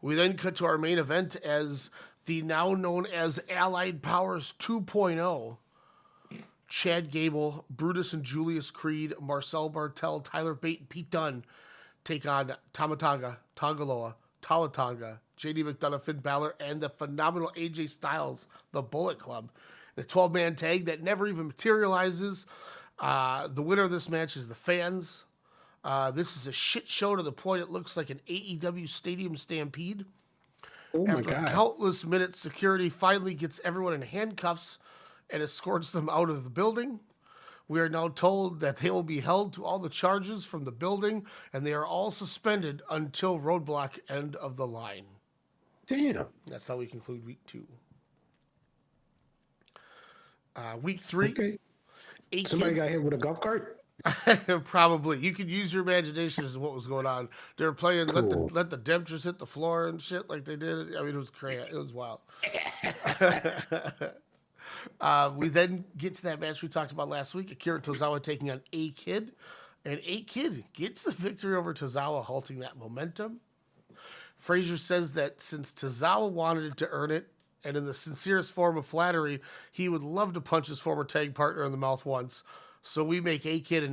We then cut to our main event as the now known as Allied Powers 2.0. Chad Gable, Brutus and Julius Creed, Marcel Bartel, Tyler Bate, and Pete Dunne take on Tamatanga, Tongaloa, Talatonga, JD McDonough, Finn Balor, and the phenomenal AJ Styles, the Bullet Club. In a 12-man tag that never even materializes. The winner of this match is the fans. This is a shit show to the point it looks like an AEW stadium stampede. Oh my After God. countless minutes, security finally gets everyone in handcuffs and escorts them out of the building. We are now told that they will be held to all the charges from the building, and they are all suspended until Roadblock end of the line. Damn. That's how we conclude week 2. Week 3. Okay. Somebody got hit with a golf cart? Probably. You could use your imagination as to what was going on. They were playing Cool. let the Dempsters hit the floor and shit like they did. I mean, it was crazy. It was wild. We then get to that match we talked about last week. Akira Tozawa taking on A-Kid. And A-Kid gets the victory over Tozawa, halting that momentum. Frazier says that since Tozawa wanted it to earn it, and in the sincerest form of flattery, he would love to punch his former tag partner in the mouth once. So we make A-Kid and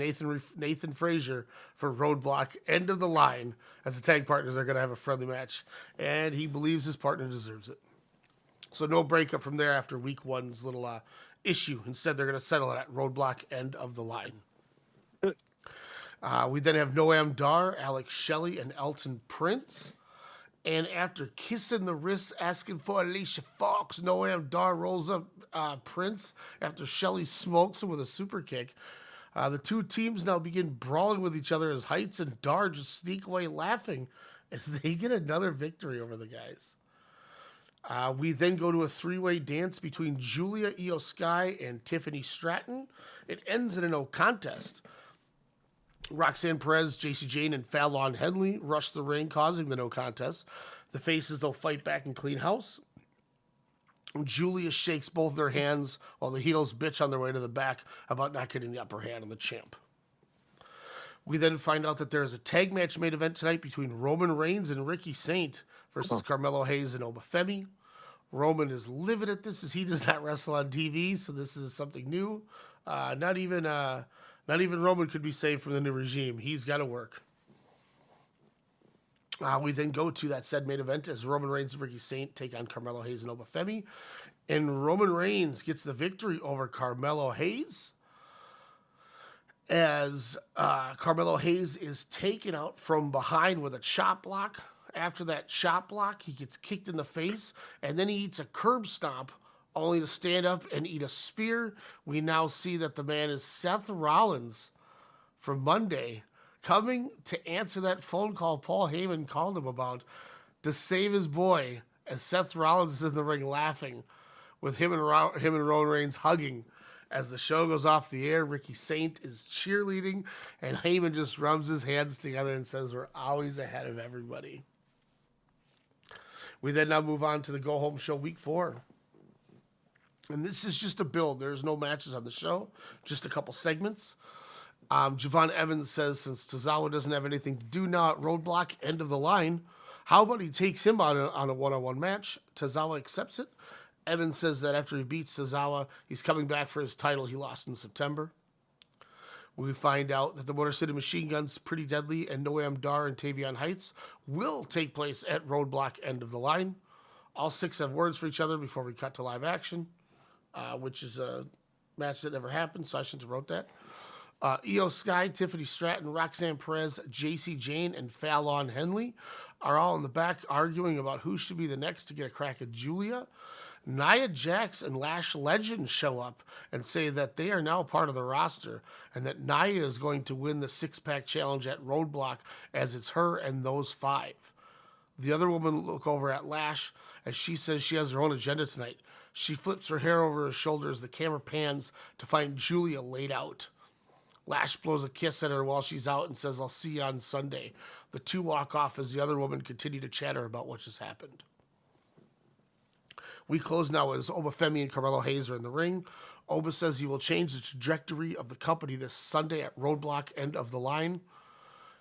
Nathan Frazier for Roadblock end of the line, as the tag partners are going to have a friendly match. And he believes his partner deserves it. So no breakup from there after week 1's little issue. Instead, they're going to settle it at Roadblock end of the line. We then have Noam Dar, Alex Shelley, and Elton Prince. And after kissing the wrist, asking for Alicia Fox, Noam Dar rolls up Prince after Shelley smokes him with a super kick. The two teams now begin brawling with each other as Heights and Dar just sneak away laughing as they get another victory over the guys. We then go to a 3-way dance between Julia Io Sky and Tiffany Stratton. It ends in a no contest. Roxanne Perez, JC Jane, and Fallon Henley rush the ring, causing the no contest. The faces, they'll fight back and clean house. Julia shakes both their hands while the heels bitch on their way to the back about not getting the upper hand on the champ. We then find out that there's a tag match main event tonight between Roman Reigns and Ricky Saint versus Carmelo Hayes and Obafemi. Roman is livid at this as he does not wrestle on TV, so this is something new. Not even Roman could be saved from the new regime. He's got to work. We then go to that said main event as Roman Reigns and Ricky Saint take on Carmelo Hayes and Obafemi. And Roman Reigns gets the victory over Carmelo Hayes as Carmelo Hayes is taken out from behind with a chop block. After that chop block, he gets kicked in the face, and then he eats a curb stomp only to stand up and eat a spear. We now see that the man is Seth Rollins from Monday, coming to answer that phone call Paul Heyman called him about to save his boy, as Seth Rollins is in the ring laughing with him and Roman Reigns hugging. As the show goes off the air, Ricky Saint is cheerleading, and Heyman just rubs his hands together and says, "We're always ahead of everybody." We then now move on to the Go Home Show Week 4. And this is just a build. There's no matches on the show, just a couple segments. Javon Evans says, since Tozawa doesn't have anything to do now at Roadblock, end of the line, how about he takes him on a one-on-one match? Tozawa accepts it. Evans says that after he beats Tozawa, he's coming back for his title he lost in September. We find out that the Motor City Machine Guns, Pretty Deadly, and Noam Dar and Tavion Heights will take place at Roadblock, end of the line. All six have words for each other before we cut to live action, which is a match that never happened, so I shouldn't have wrote that. Io Sky, Tiffany Stratton, Roxanne Perez, JC Jane, and Fallon Henley are all in the back arguing about who should be the next to get a crack at Julia. Nia Jax and Lash Legend show up and say that they are now part of the roster and that Nia is going to win the six-pack challenge at Roadblock as it's her and those five. The other woman look over at Lash as she says she has her own agenda tonight. She flips her hair over her shoulder as the camera pans to find Julia laid out. Lash blows a kiss at her while she's out and says, "I'll see you on Sunday." The two walk off as the other woman continue to chatter about what just happened. We close now as Obafemi and Carmelo Hayes are in the ring. Oba says he will change the trajectory of the company this Sunday at Roadblock, end of the line.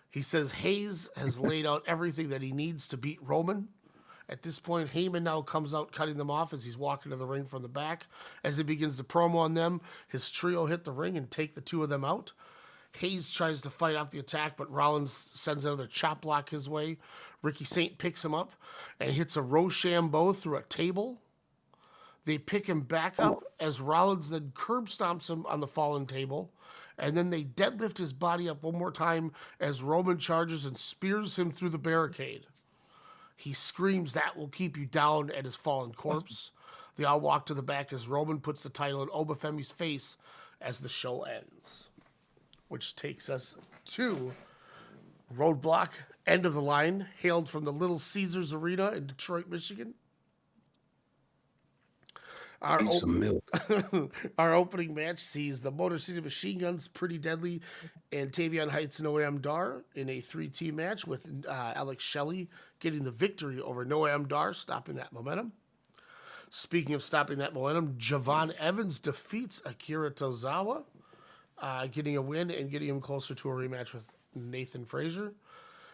He says Hayes has laid out everything that he needs to beat Roman. At this point, Heyman now comes out cutting them off as he's walking to the ring from the back. As he begins to promo on them, his trio hit the ring and take the two of them out. Hayes tries to fight off the attack, but Rollins sends another chop block his way. Ricky Saint picks him up and hits a Rochambeau through a table. They pick him back up as Rollins then curb stomps him on the fallen table. And then they deadlift his body up one more time as Roman charges and spears him through the barricade. He screams, "That will keep you down," at his fallen corpse. They all walk to the back as Roman puts the title in Obafemi's face as the show ends. Which takes us to Roadblock, end of the line, hailed from the Little Caesars Arena in Detroit, Michigan. Our opening match sees the Motor City Machine Guns, Pretty Deadly, and Tavion Heights and Noam Dar in a 3-team match with Alex Shelley getting the victory over Noam Dar, stopping that momentum. Speaking of stopping that momentum, Javon Evans defeats Akira Tozawa, getting a win and getting him closer to a rematch with Nathan Frazier.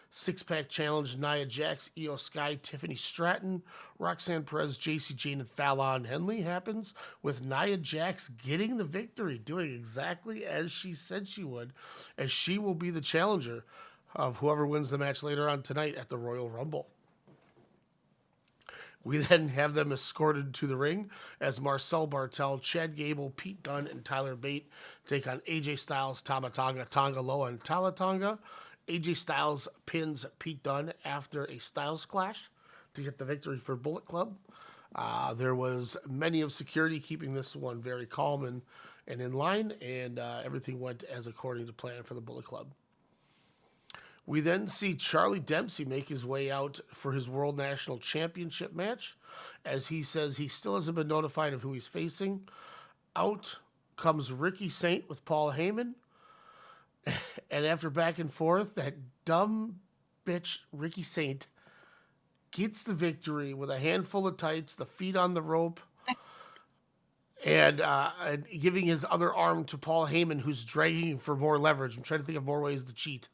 Six-pack challenge, Nia Jax, Io Sky, Tiffany Stratton, Roxanne Perez, JC Jane, and Fallon Henley happens, with Nia Jax getting the victory, doing exactly as she said she would, as she will be the challenger of whoever wins the match later on tonight at the Royal Rumble. We then have them escorted to the ring as Marcel Bartel, Chad Gable, Pete Dunne, and Tyler Bate take on AJ Styles, Tama Tonga, Tonga Loa, and Tala Tonga. AJ Styles pins Pete Dunne after a Styles Clash to get the victory for Bullet Club. There was many of security keeping this one very calm and in line, and everything went as according to plan for the Bullet Club. We then see Charlie Dempsey make his way out for his World National Championship match, as he says he still hasn't been notified of who he's facing. Out comes Ricky Saint with Paul Heyman, And after back and forth, that dumb bitch Ricky Saint gets the victory with a handful of tights, the feet on the rope, and giving his other arm to Paul Heyman, who's dragging for more leverage. I'm trying to think of more ways to cheat.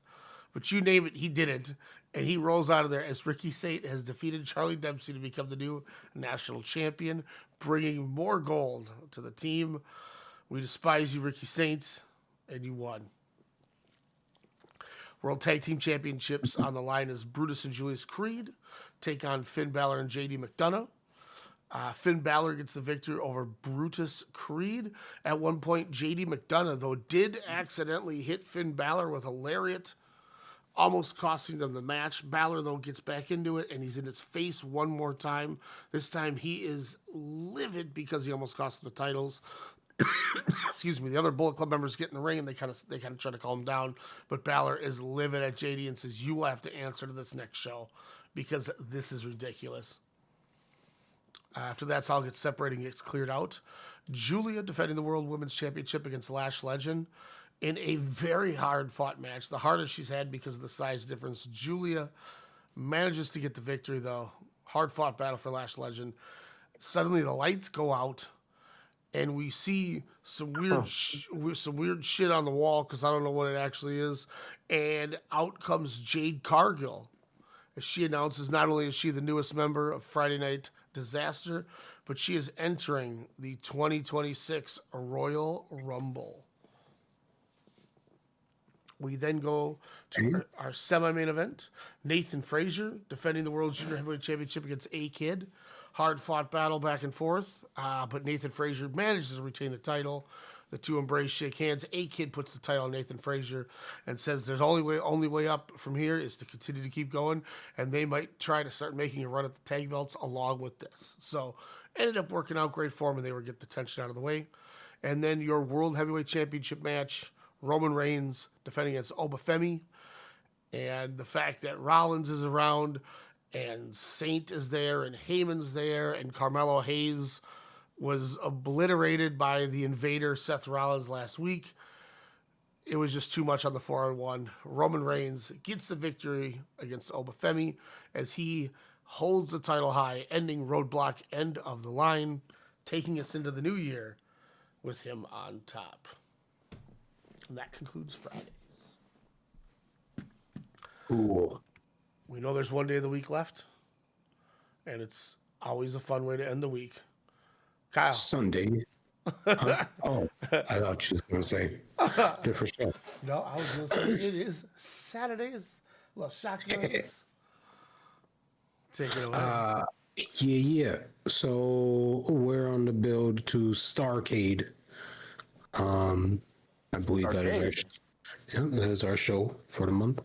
But you name it, he didn't. And he rolls out of there as Ricky Saint has defeated Charlie Dempsey to become the new national champion, bringing more gold to the team. We despise you, Ricky Saint, and you won. World Tag Team Championships on the line as Brutus and Julius Creed take on Finn Balor and JD McDonough. Finn Balor gets the victory over Brutus Creed. At one point, JD McDonough, though, did accidentally hit Finn Balor with a lariat, almost costing them the match. Balor, though, gets back into it, and he's in his face one more time. This time, he is livid because he almost cost them the titles. Excuse me. The other Bullet Club members get in the ring, and they kind of try to calm him down. But Balor is livid at JD and says, "You will have to answer to this next show because this is ridiculous." After that's all gets separated and gets cleared out. Julia defending the World Women's Championship against Lash Legend in a very hard-fought match, the hardest she's had because of the size difference. Julia manages to get the victory, though. Hard-fought battle for Lash Legend. Suddenly the lights go out, and we see some weird shit on the wall, because I don't know what it actually is, and out comes Jade Cargill. As she announces, not only is she the newest member of Friday Night Disaster, but she is entering the 2026 Royal Rumble. We then go to our semi-main event. Nathan Frazier defending the World Junior Heavyweight Championship against A-Kid. Hard-fought battle back and forth, but Nathan Frazier manages to retain the title. The two embrace, shake hands. A-Kid puts the title on Nathan Frazier and says there's only way up from here is to continue to keep going, and they might try to start making a run at the tag belts along with this. So ended up working out great for them, and they were get the tension out of the way. And then your World Heavyweight Championship match, Roman Reigns defending against Obafemi, and the fact that Rollins is around and Saint is there and Heyman's there and Carmelo Hayes was obliterated by the invader Seth Rollins last week. It was just too much on the 4-on-1. Roman Reigns gets the victory against Obafemi as he holds the title high, ending Roadblock end of the line, taking us into the new year with him on top. And that concludes Fridays. Cool. We know there's one day of the week left, and it's always a fun way to end the week. Kyle. Sunday. Huh? Oh, I thought you was going to say different show. No, I was going to say it is Saturdays. Little shotguns. Take it away. Yeah. So we're on the build to Starcade. I believe that is our show for the month.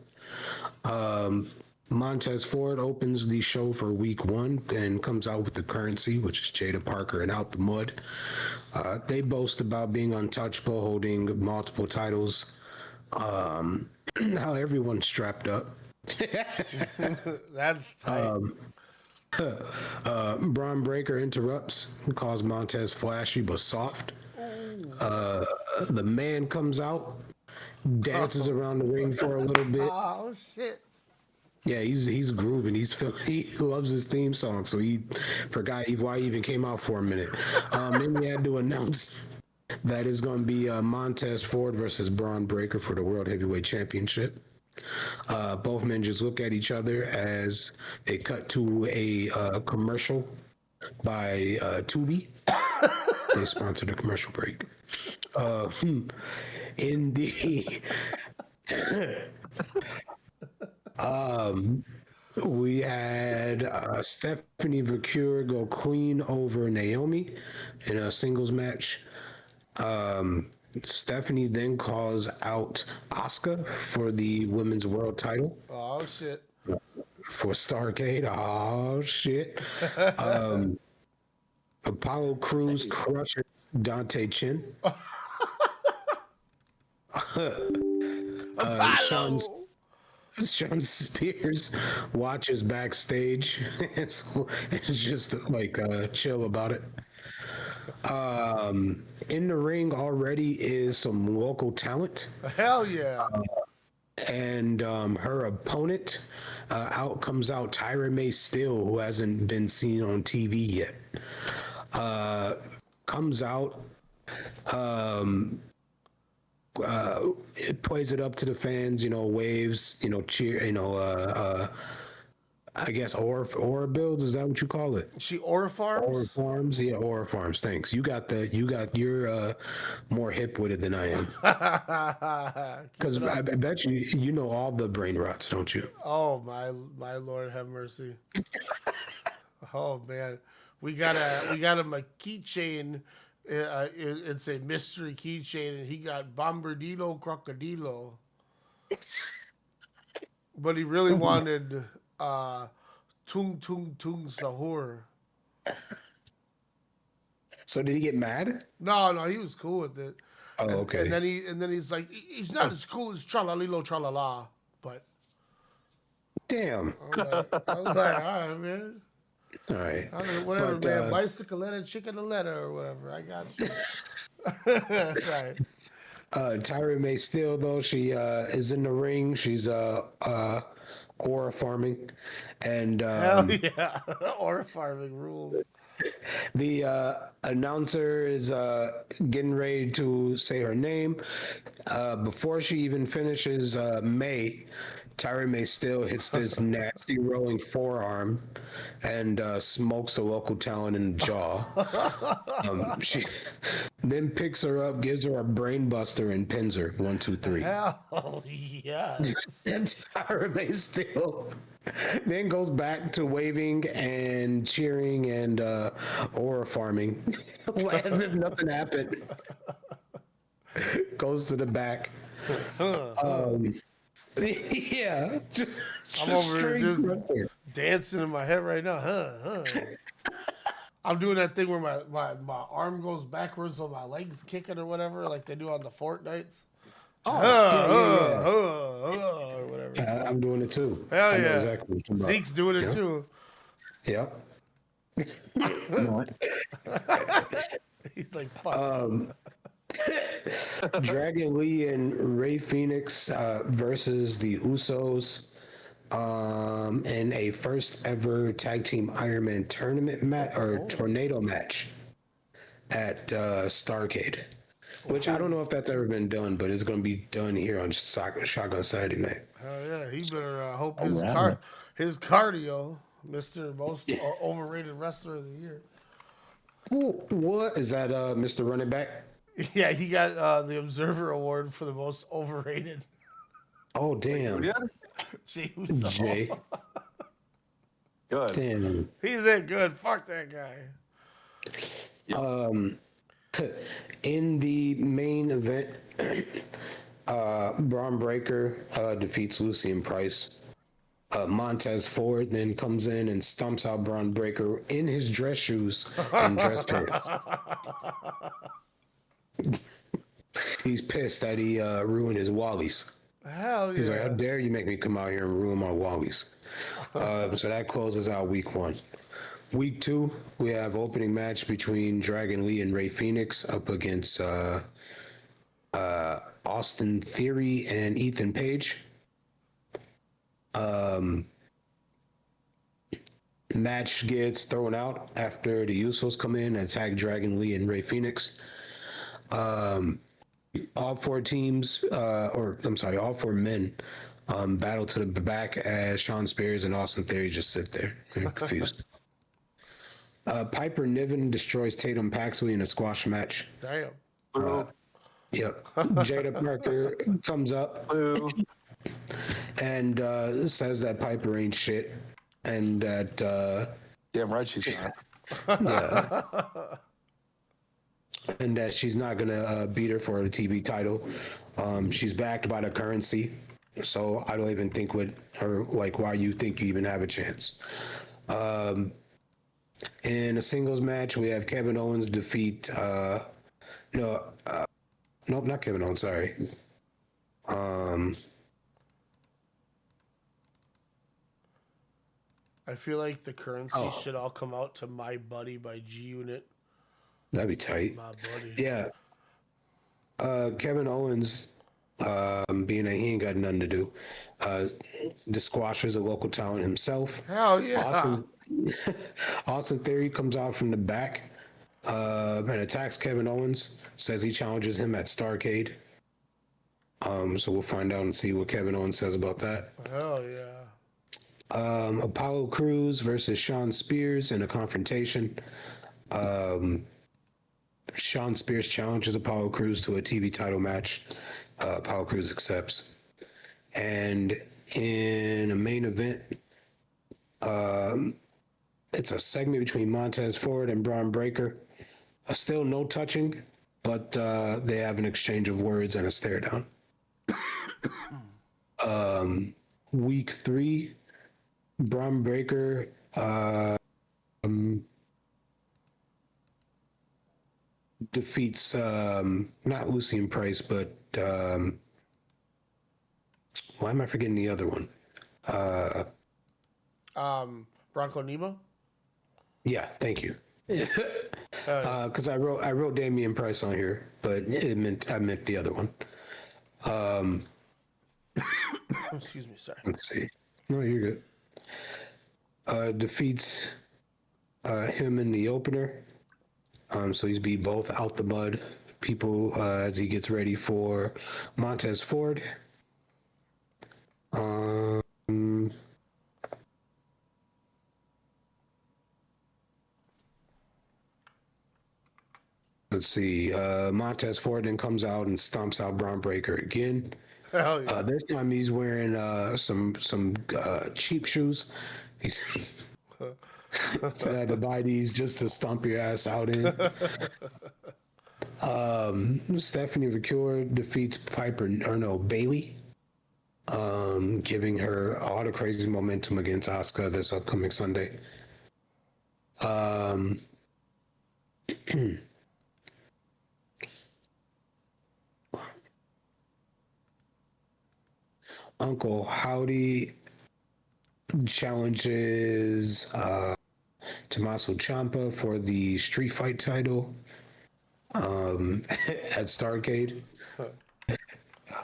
Montez Ford opens the show for week 1 and comes out with the currency, which is Jada Parker and Out the Mud. They boast about being untouchable, holding multiple titles. Now everyone's strapped up. That's tight. Braun Breaker interrupts, calls Montez flashy but soft. The man comes out, dances around the ring for a little bit. Oh, shit. Yeah, he's grooving. He loves his theme song, so he forgot why he even came out for a minute. Then we had to announce that it's going to be Montez Ford versus Braun Breaker for the World Heavyweight Championship. Both men just look at each other as they cut to a commercial by Tubi. They sponsored a commercial break. In the we had Stephanie Vaquer go clean over Naomi in a singles match. Stephanie then calls out Asuka for the women's world title. Oh, shit. For Starcade. Oh, shit. Apollo Crews crushes Dante Chin. Sean Spears watches backstage and it's just like chill about it. In the ring already is some local talent. Hell yeah. And her opponent comes out Tyra May Steele, who hasn't been seen on TV yet. Comes out, it plays it up to the fans, waves, cheer, I guess aura builds. Is that what you call it? She aura farms. Aura farms, yeah, aura farms. Thanks. You're more hip with it than I am. Because I bet you know all the brain rots, don't you? Oh my Lord, have mercy. Oh man, we got him a keychain. It's a mystery keychain, and he got Bombardilo Crocodilo. But he really wanted Tung Tung Tung Sahur. So did he get mad? No, he was cool with it. Oh, okay. And then he's like, he's not as cool as Tralalilo Tralala, but damn. I was like, all right, man. All right. Whatever, man. Bicycletta, chickenaletta, or whatever. I got you. Right. Tyra May Steele, though, she is in the ring. She's aura farming, and hell yeah, aura farming rules. The announcer is getting ready to say her name. Before she even finishes, Tyra May Steele hits this nasty rolling forearm and smokes the local talent in the jaw. She then picks her up, gives her a brain buster, and pins her. 1, 2, 3. Hell yes. And Tyra May Steele then goes back to waving and cheering and aura farming as if nothing happened. Goes to the back. Yeah, I'm over here just dancing in my head right now. I'm doing that thing where my arm goes backwards while my legs kicking or whatever, like they do on the Fortnites. Or whatever. I'm doing it too. Hell I know yeah. exactly what you're Zeke's doing it too. Yep. He's like, fuck. Dragon Lee and Ray Phoenix versus the Usos in a first ever tag team Iron Man tournament match or tornado match at Starrcade, which I don't know if that's ever been done, but it's going to be done here on Shotgun Saturday Night. Hell yeah, he better hope his cardio, Mr. Most Overrated Wrestler of the Year. What is that, Mr. Running Back? Yeah, he got the Observer Award for the most overrated. Oh, damn. Jay Uso. Jay. Good. Damn. He's in good. Fuck that guy. In the main event, Braun Breaker defeats Lucien Price. Montez Ford then comes in and stomps out Braun Breaker in his dress shoes and dress pants. He's pissed that he ruined his Wallies. Hell yeah. He's like, how dare you make me come out here and ruin my Wallies. So that closes out week 1. Week 2, we have opening match between Dragon Lee and Ray Phoenix up against Austin Theory and Ethan Page. Match gets thrown out after the Usos come in and attack Dragon Lee and Ray Phoenix. All 4 teams, all 4 men battle to the back as Sean Spears and Austin Theory just sit there. They're confused. Piper Niven destroys Tatum Paxley in a squash match. Damn. Yep. Jada Parker comes up and says that Piper ain't shit and that damn right she's not. Yeah. And that she's not gonna beat her for the TV title. She's backed by the currency, so I don't even think with her like why you think you even have a chance. In a singles match, we have Kevin Owens defeat. Nope, not Kevin Owens. Sorry. I feel like the currency should all come out to My Buddy by G Unit. That'd be tight. My buddy. Yeah. Kevin Owens, being that he ain't got nothing to do, the squasher's a local talent himself. Hell yeah. Austin Theory comes out from the back and attacks Kevin Owens, says he challenges him at Starrcade. So we'll find out and see what Kevin Owens says about that. Hell yeah. Apollo Crews versus Sean Spears in a confrontation. Sean Spears challenges Apollo Crews to a TV title match. Apollo Crews accepts. And in a main event, it's a segment between Montez Ford and Braun Breaker. Still no touching, but they have an exchange of words and a stare down. Week 3, Braun Breaker defeats not Lucien Price, but why am I forgetting the other one? Bronco Nemo? Yeah, thank you. Because I wrote Damian Price on here, but I meant the other one. Excuse me, sorry. Let's see. No, you're good. Defeats him in the opener. So he's beat both out the mud people as he gets ready for Montez Ford. Let's see. Montez Ford then comes out and stomps out Braun Breaker again. Hell yeah. This time he's wearing some cheap shoes. He's so I had to buy these just to stomp your ass out in. Stephanie McCure defeats Bailey, giving her all the crazy momentum against Asuka this upcoming Sunday. Uncle Howdy challenges Tommaso Ciampa for the Street Fight title at Starrcade.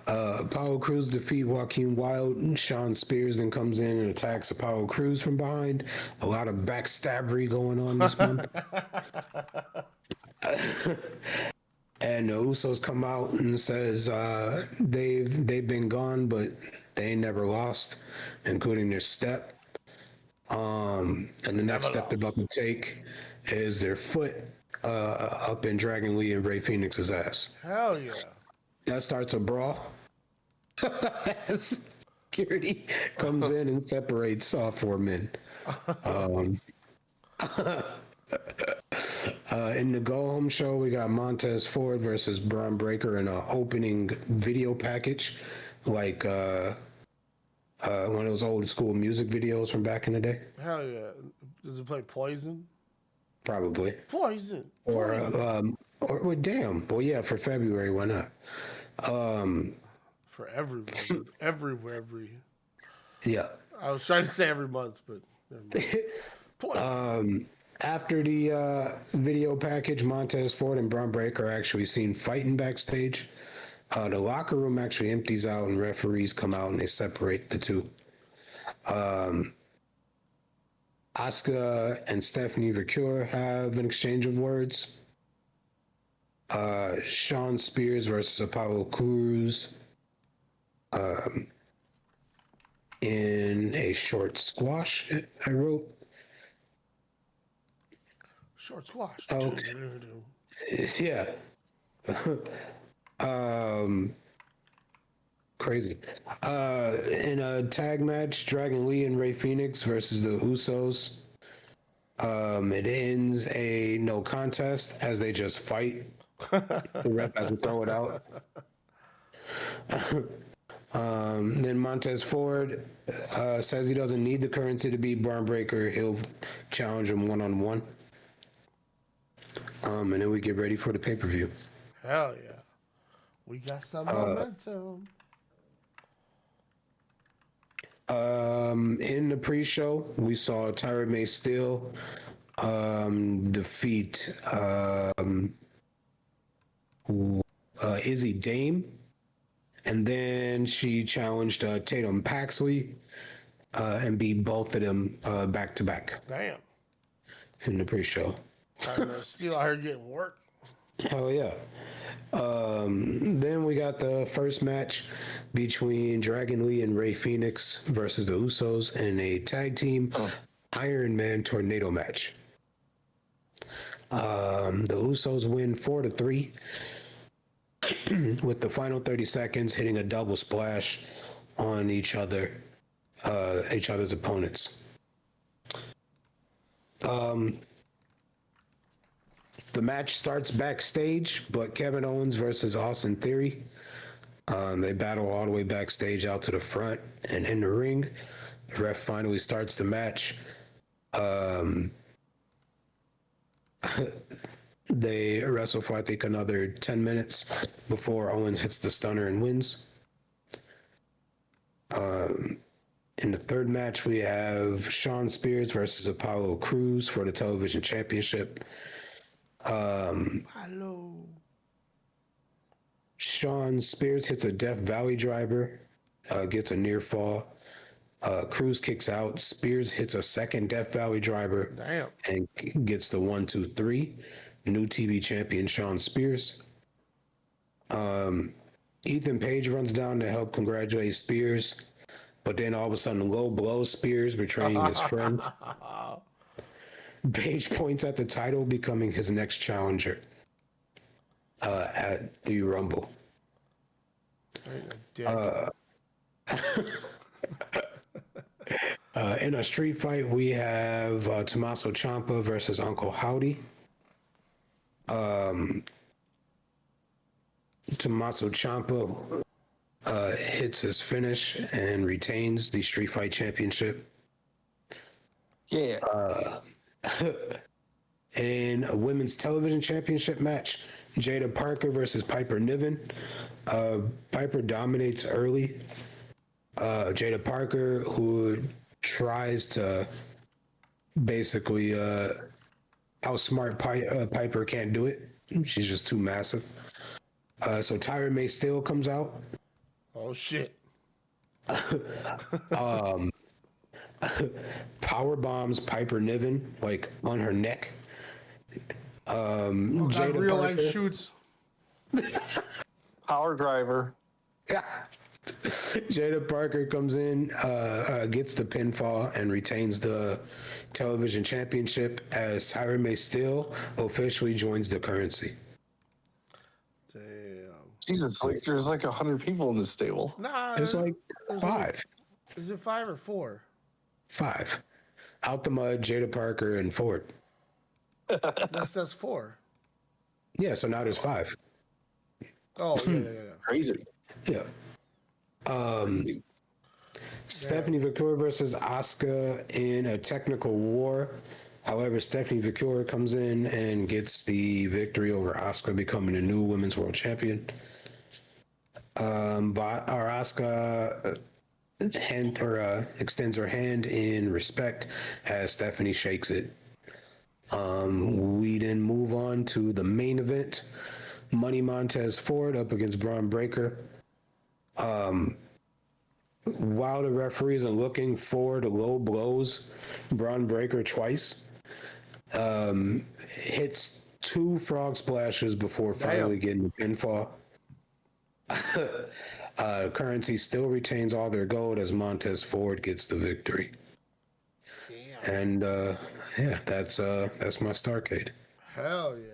Apollo Crews defeat Joaquin Wilde. Sean Spears then comes in and attacks Apollo Crews from behind. A lot of backstabbery going on this month. And the Usos come out and says they've been gone, but they ain't never lost, including their step. And the next step they're about to take is their foot up in Dragon Lee and Ray Phoenix's ass. Hell yeah. That starts a brawl. Security comes in and separates all 4 men. In the go-home show, we got Montez Ford versus Braun Breaker in an opening video package, like one of those old school music videos from back in the day. Hell yeah. Does it play Poison? Probably. Poison. Or well, damn. Well, yeah, for February, why not? For every. Yeah. I was trying to say every month, but Poison. After the video package, Montez Ford and Braun Breaker are actually seen fighting backstage. The locker room actually empties out and referees come out and they separate the two. Asuka and Stephanie McCure have an exchange of words. Sean Spears versus Apollo Crews in a short squash, I wrote. Short squash. Okay. Yeah. Crazy. In a tag match, Dragon Lee and Ray Phoenix versus the Usos. It ends a no contest as they just fight. The ref has to throw it out. Then Montez Ford says he doesn't need the currency to beat Braun Breaker. He'll challenge him one-on-one. And then we get ready for the pay-per-view. Hell yeah. We got some momentum. In the pre-show, we saw Tyra May Steele defeat Izzy Dame. And then she challenged Tatum Paxley and beat both of them back to back. Damn. In the pre-show. Trying to steal out here getting work. Hell yeah. Then we got the first match between Dragon Lee and Rey Fenix versus the Usos in a tag team Iron Man tornado match. The Usos win 4-3 with the final 30 seconds hitting a double splash on each other's opponents. The match starts backstage, but Kevin Owens versus Austin Theory. They battle all the way backstage out to the front and in the ring. The ref finally starts the match. They wrestle for, I think, another 10 minutes before Owens hits the stunner and wins. In the third match, we have Shawn Spears versus Apollo Crews for the television championship. Shawn Spears hits a Death Valley driver, gets a near fall. Crews kicks out. Spears hits a second Death Valley driver. Damn. And gets the 1-2-3. New TV champion Shawn Spears. Ethan Page runs down to help congratulate Spears, but then all of a sudden low blows Spears, betraying his friend. Page points at the title, becoming his next challenger at the Rumble. In a street fight, we have Tommaso Ciampa versus Uncle Howdy. Tommaso Ciampa hits his finish and retains the Street Fight Championship. Yeah. In a women's television championship match, Jada Parker versus Piper Niven. Piper dominates early. Jada Parker, who tries to basically outsmart Piper, can't do it. She's just too massive. So Tyra May Steele comes out. Oh shit. Power bombs Piper Niven like on her neck. Jada real life shoots. Power driver. Jada Parker comes in, gets the pinfall, and retains the television championship as Tyra May Steele officially joins the currency. Damn. Jesus, like there's like 100 people in this stable. Nah, There's like 5. Is it 5 or 4? 5. Out the Mud, Jada Parker, and Ford. That's 4. Yeah, so now there's 5. Oh, yeah. Crazy. Yeah. Stephanie Victoria versus Asuka in a technical war. However, Stephanie Victoria comes in and gets the victory over Asuka, becoming the new women's world champion. But our Asuka extends her hand in respect as Stephanie shakes it. We then move on to the main event. Money Montez Ford up against Braun Breaker. While the referee isn't looking for the low blows, Braun Breaker twice hits 2 frog splashes before finally getting the pinfall. Currency still retains all their gold as Montez Ford gets the victory. Damn. And yeah, that's my Starcade. Hell yeah.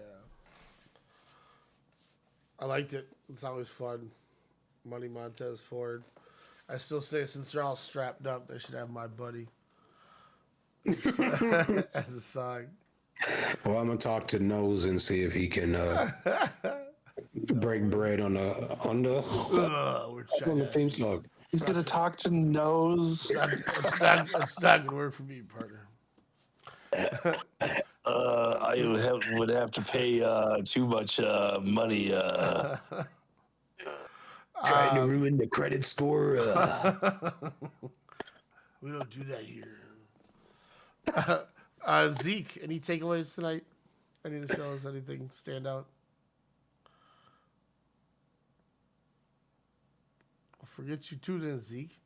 I liked it. It's always fun. Money Montez Ford. I still say since they're all strapped up, they should have my buddy as a side. Well, I'm gonna talk to Nose and see if he can break bread on the theme song. He's gonna talk to Nose. It's not gonna work for me, partner. I would have to pay too much money. Trying to ruin the credit score. We don't do that here. Zeke, any takeaways tonight? Any of the shows? Anything stand out? Well, forget you too then, Zeke.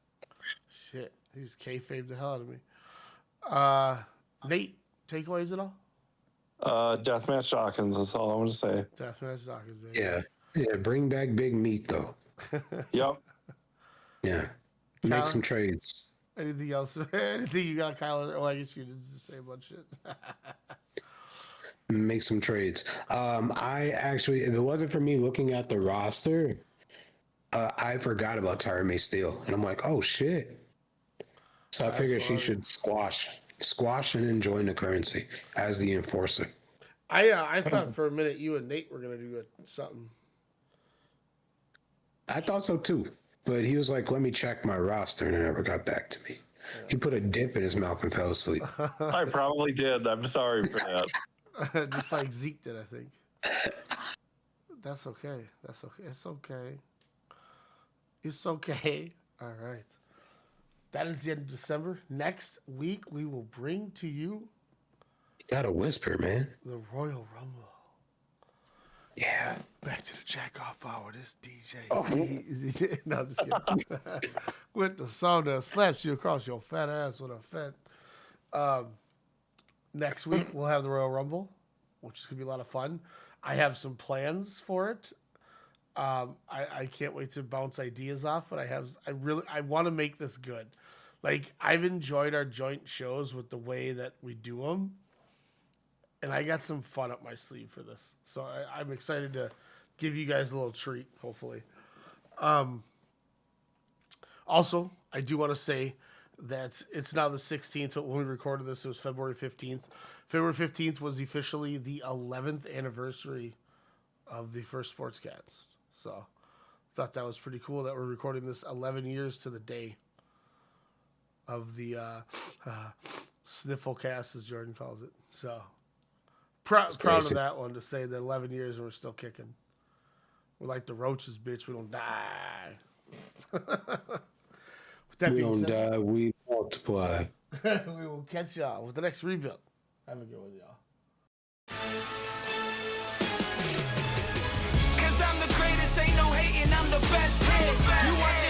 Shit, he's kayfabed the hell out of me. Nate, takeaways at all? Deathmatch Dawkins, that's all I'm going to say. Deathmatch Dawkins, baby. Yeah, bring back Big Meat, though. Yep. Yeah. Kyle? Make some trades. Anything else? Anything you got, Kyle? Oh, I guess you did just say a bunch of shit. Make some trades. I actually, if it wasn't for me looking at the roster, I forgot about Tyra May Steele. And I'm like, oh, shit. So I figured she should squash and then join the currency as the enforcer. I thought for a minute you and Nate were going to do something. I thought so, too. But he was like, let me check my roster, and it never got back to me. He put a dip in his mouth and fell asleep. I probably did. I'm sorry for that. Just like Zeke did, I think. That's okay. That's okay. It's okay. It's okay. All right. That is the end of December. Next week, we will bring to you... You gotta whisper, man. The Royal Rumble. Yeah. Back to the jack-off hour. This DJ. Oh. No, I'm just kidding. With the song that slaps you across your fat ass with a fat... Next week, we'll have the Royal Rumble, which is going to be a lot of fun. I have some plans for it. I can't wait to bounce ideas off, but I want to make this good. Like, I've enjoyed our joint shows with the way that we do them, and I got some fun up my sleeve for this. So I'm excited to give you guys a little treat, hopefully. Also, I do want to say that it's now the 16th, but when we recorded this, it was February 15th. February 15th was officially the 11th anniversary of the first Sportscast. So thought that was pretty cool that we're recording this 11 years to the day of the Snifflecast, as Jordan calls it. So proud of that one, to say that 11 years and we're still kicking. We're like the roaches, bitch. We don't die. We don't die, we multiply. We will catch y'all with the next rebuild. Have a good one, y'all. Cause I'm the greatest, ain't no hating, I'm the best. You watch